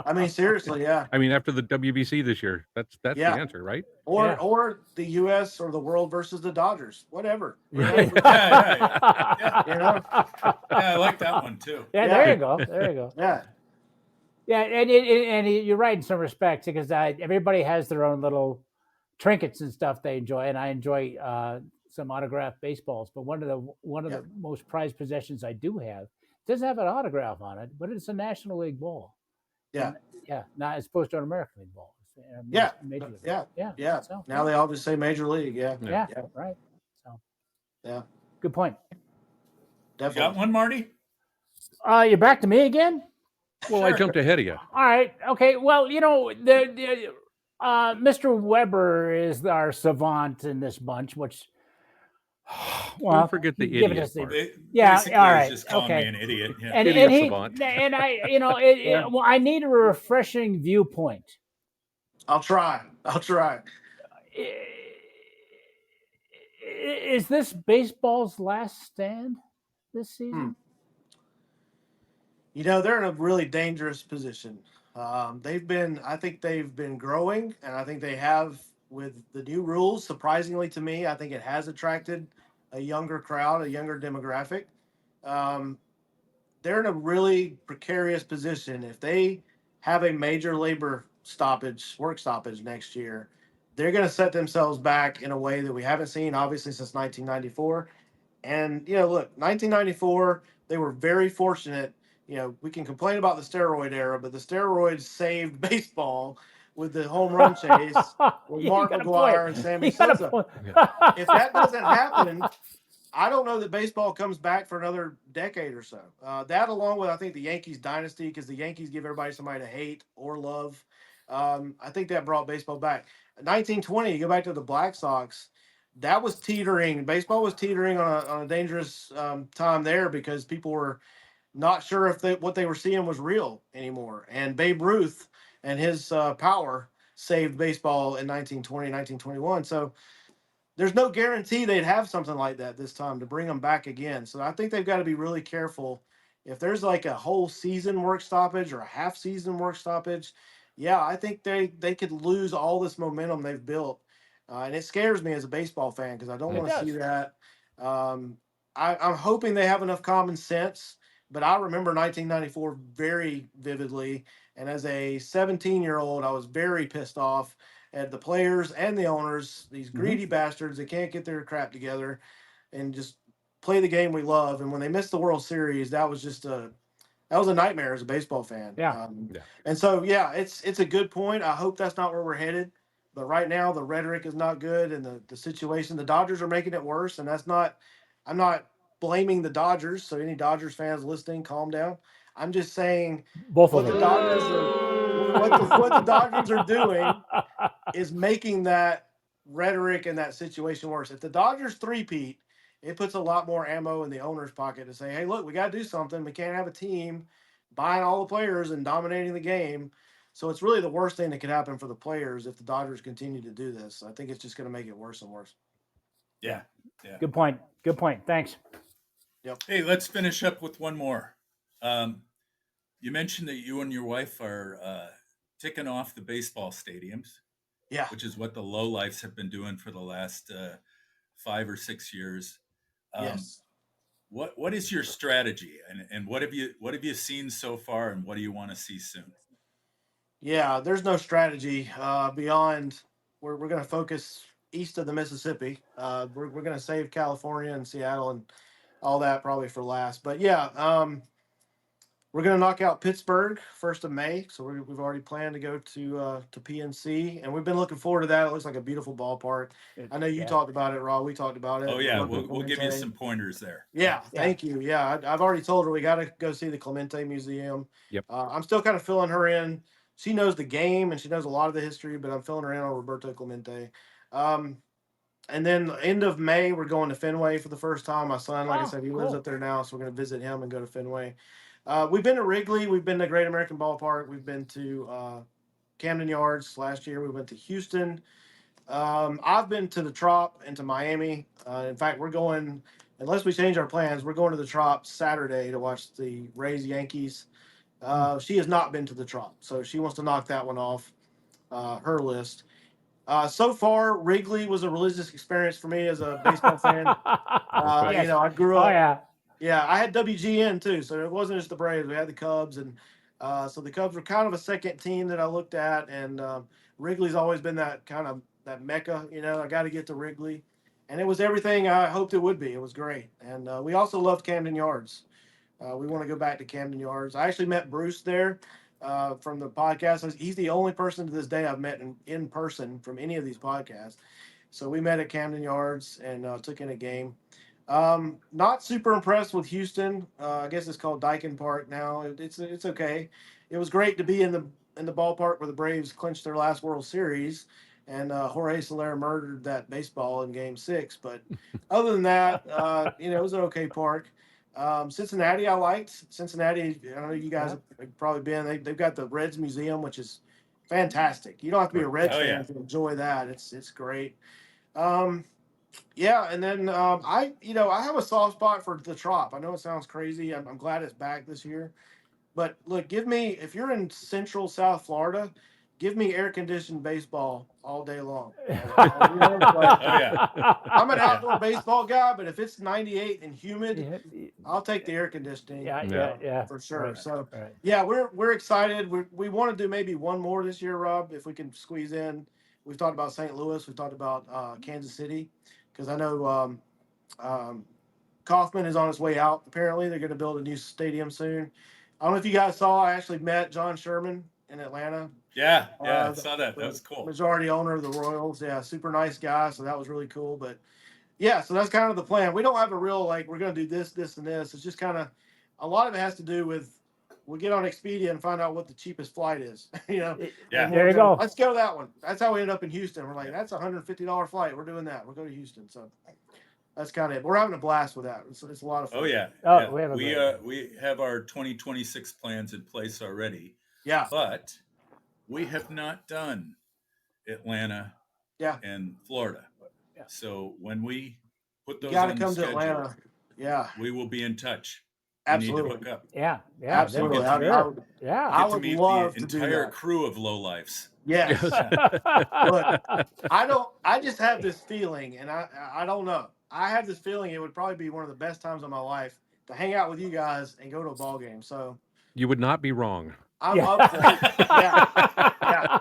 I mean, seriously, yeah, I mean, after the WBC this year, that's the yeah. answer, right? Or Yeah. or the U.S. or the world versus the Dodgers, whatever. You know, Yeah. Yeah. you know, Yeah, I like that one too. Yeah, there yeah, you go. There you go. yeah, Yeah, and you're right in some respects because everybody has their own little trinkets and stuff they enjoy, and I enjoy some autographed baseballs. But one of yeah, the most prized possessions I do have doesn't have an autograph on it, but it's a National League ball, yeah, and yeah, not as opposed to an American League ball. It's yeah, Major League. yeah, Yeah. yeah. So Now they all just say Major League. Yeah, yeah, yeah, right. So yeah, good point. You got definitely. one, Marty? You're back to me again. Well, I Sure. jumped ahead of you. All right. Okay. Well, the Mr. Weber is our savant in this bunch, which well, Don't forget the give it idiot us the part. yeah. Basically, All he's right. just calling me Okay. an idiot. Yeah. And Idiot he savant. and I, Yeah. well, I need a refreshing viewpoint. I'll try. I'll try. Is this baseball's last stand this season? You know, they're in a really dangerous position. I think they've been growing, and I think they have with the new rules. Surprisingly to me, I think it has attracted a younger crowd, a younger demographic. Um, they're in a really precarious position. If they have a major labor stoppage, work stoppage next year, they're going to set themselves back in a way that we haven't seen, obviously, since 1994. And, look, 1994, they were very fortunate. We can complain about the steroid era, but the steroids saved baseball with the home run chase with You Mark got a point. McGuire and Sammy You got a Sosa. point. If that doesn't happen, I don't know that baseball comes back for another decade or so. That, along with I think the Yankees dynasty, because the Yankees give everybody somebody to hate or love. I think that brought baseball back. 1920, you go back to the Black Sox. That was teetering. Baseball was teetering on a dangerous time there because people were not sure if what they were seeing was real anymore. And Babe Ruth and his power saved baseball in 1920, 1921. So there's no guarantee they'd have something like that this time to bring them back again. So I think they've got to be really careful. If there's like a whole season work stoppage or a half season work stoppage, yeah, I think they could lose all this momentum they've built, and it scares me as a baseball fan because I don't It want to see does. that. Um, I'm hoping they have enough common sense, but I remember 1994 very vividly, and as a 17-year-old, I was very pissed off at the players and the owners, these greedy bastards that can't get their crap together and just play the game we love. And when they missed the World Series, that was a nightmare as a baseball fan. Yeah. Yeah. And so, yeah, it's a good point. I hope that's not where we're headed. But right now, the rhetoric is not good, and the situation, the Dodgers are making it worse. And that's not, I'm not blaming the Dodgers. So any Dodgers fans listening, calm down. I'm just saying Both of what the them. Dodgers are, what the Dodgers are doing is making that rhetoric and that situation worse. If the Dodgers three-peat, it puts a lot more ammo in the owner's pocket to say, hey, look, we got to do something. We can't have a team buying all the players and dominating the game. So it's really the worst thing that could happen for the players if the Dodgers continue to do this. I think it's just going to make it worse and worse. Yeah. Yeah. Good point. Good point. Thanks. Hey, let's finish up with one more. You mentioned that you and your wife are ticking off the baseball stadiums, Yeah. which is what the Lowlifes have been doing for the last 5 or 6 years. Yes. What is your strategy, and what have you seen so far, and what do you want to see soon? Yeah, there's no strategy beyond we're going to focus east of the Mississippi. We're going to save California and Seattle and all that probably for last. But yeah, we're going to knock out Pittsburgh 1st of May. So we've already planned to go to PNC, and we've been looking forward to that. It looks like a beautiful ballpark. I know you talked about it, Rob. We talked about it. Oh yeah, Roberto we'll give you Clemente. some pointers there. Yeah, thank you. Yeah, I've already told her we got to go see the Clemente Museum. Yep. I'm still kind of filling her in. She knows the game and she knows a lot of the history, but I'm filling her in on Roberto Clemente. And then end of May, we're going to Fenway for the first time. My son, like I said, he lives cool. up there now, so we're going to visit him and go to Fenway. We've been to Wrigley. We've been to Great American Ballpark. We've been to Camden Yards last year. We went to Houston. I've been to the Trop and to Miami. In fact, we're going, unless we change our plans, we're going to the Trop Saturday to watch the Rays Yankees. She has not been to the Trop, so she wants to knock that one off her list. So far, Wrigley was a religious experience for me as a baseball fan. Okay. You know, I grew Oh up. yeah. Yeah, I had WGN too, so it wasn't just the Braves. We had the Cubs, and so the Cubs were kind of a second team that I looked at, and Wrigley's always been that kind of that mecca. You know, I got to get to Wrigley, and it was everything I hoped it would be. It was great, and we also loved Camden Yards. We want to go back to Camden Yards. I actually met Bruce there from the podcast. He's the only person to this day I've met in person from any of these podcasts. So we met at Camden Yards and took in a game. Not super impressed with Houston. I guess it's called Daikin Park now. It's okay. It was great to be in the ballpark where the Braves clinched their last World Series, and Jorge Soler murdered that baseball in Game 6. But other than that, you know, it was an okay park. Cincinnati, I liked. Cincinnati, I know you guys have probably been. They've got the Reds Museum, which is fantastic. You don't have to be a Reds Oh, fan yeah. to enjoy that. It's great. Um, yeah, and then I have a soft spot for the Trop. I know it sounds crazy. I'm glad it's back this year. But look, give me if you're in Central South Florida, give me air conditioned baseball all day long. You know, like, Oh, yeah. I'm an outdoor baseball guy, but if it's 98 and humid, I'll take the air conditioning. Yeah. For sure. Right, So right. yeah, we're excited. We want to do maybe one more this year, Rob, if we can squeeze in. We've talked about St. Louis. We've talked about Kansas City because I know Kaufman is on his way out. Apparently, they're going to build a new stadium soon. I don't know if you guys saw. I actually met John Sherman in Atlanta. Yeah, I saw that. That was cool. Majority owner of the Royals. Yeah, super nice guy. So that was really cool. But yeah, so that's kind of the plan. We don't have a real like we're going to do this, and this. It's just kind of a lot of it has to do with we get on Expedia and find out what the cheapest flight is. You know, Yeah. And There you go. Let's go that one. That's how we ended up in Houston. We're like, that's a $150 flight. We're doing that. We'll go to Houston. So that's kind of it. We're having a blast with that. It's a lot of fun. Oh, yeah. Oh, yeah. we have a great we have our 2026 plans in place already, Yeah. but we have not done Atlanta Yeah. and Florida. Yeah. So when we put You those got to on come the to schedule, Atlanta. Yeah. we will be in touch. Absolutely. We need to hook up. Yeah. Absolutely. Get to meet- I would Yeah. I Get to would meet love the to do entire that. crew of Lowlifes. Yes. Look, I just have this feeling, and I don't know. I have this feeling it would probably be one of the best times of my life to hang out with you guys and go to a ball game. So You would not be wrong. I'm Yeah. up for it. Yeah.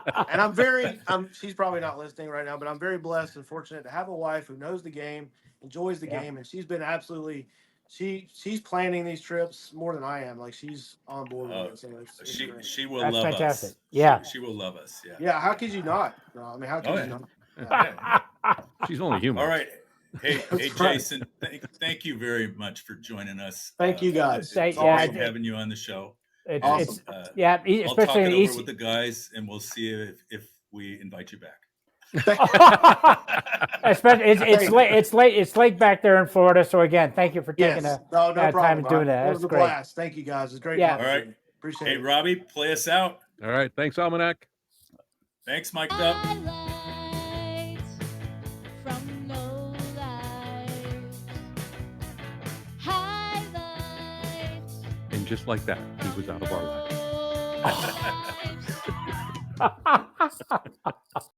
And she's probably not listening right now, but I'm very blessed and fortunate to have a wife who knows the game, enjoys the game, and she's been absolutely she's planning these trips more than I am. Like she's on board with it. So it's great. She will That's love fantastic. us. Yeah. She will love us. Yeah. Yeah, how could you not? No, I mean, how could Oh, you yeah. not? Yeah. She's only human. All right. Hey, That's right. Jason, thank you very much for joining us. Thank you, guys. Thank- It's yeah, great awesome. having you on the show. it's, Awesome. it's yeah, I'll talk especially it in the over East. with the guys, and we'll see if we invite you back. Especially, it's late back there in Florida. So again, thank you for taking Yes. no No time problem. to do that. It That's was a great. blast. Thank you, guys. It's great. Yeah. talking All to right. you. Appreciate Hey, it. Robbie, play us out. All right. Thanks, Almanac. Thanks, Mike Dup. Highlights from Lowlifes. Highlights And just like that, he was out of our lives. from Lowlifes.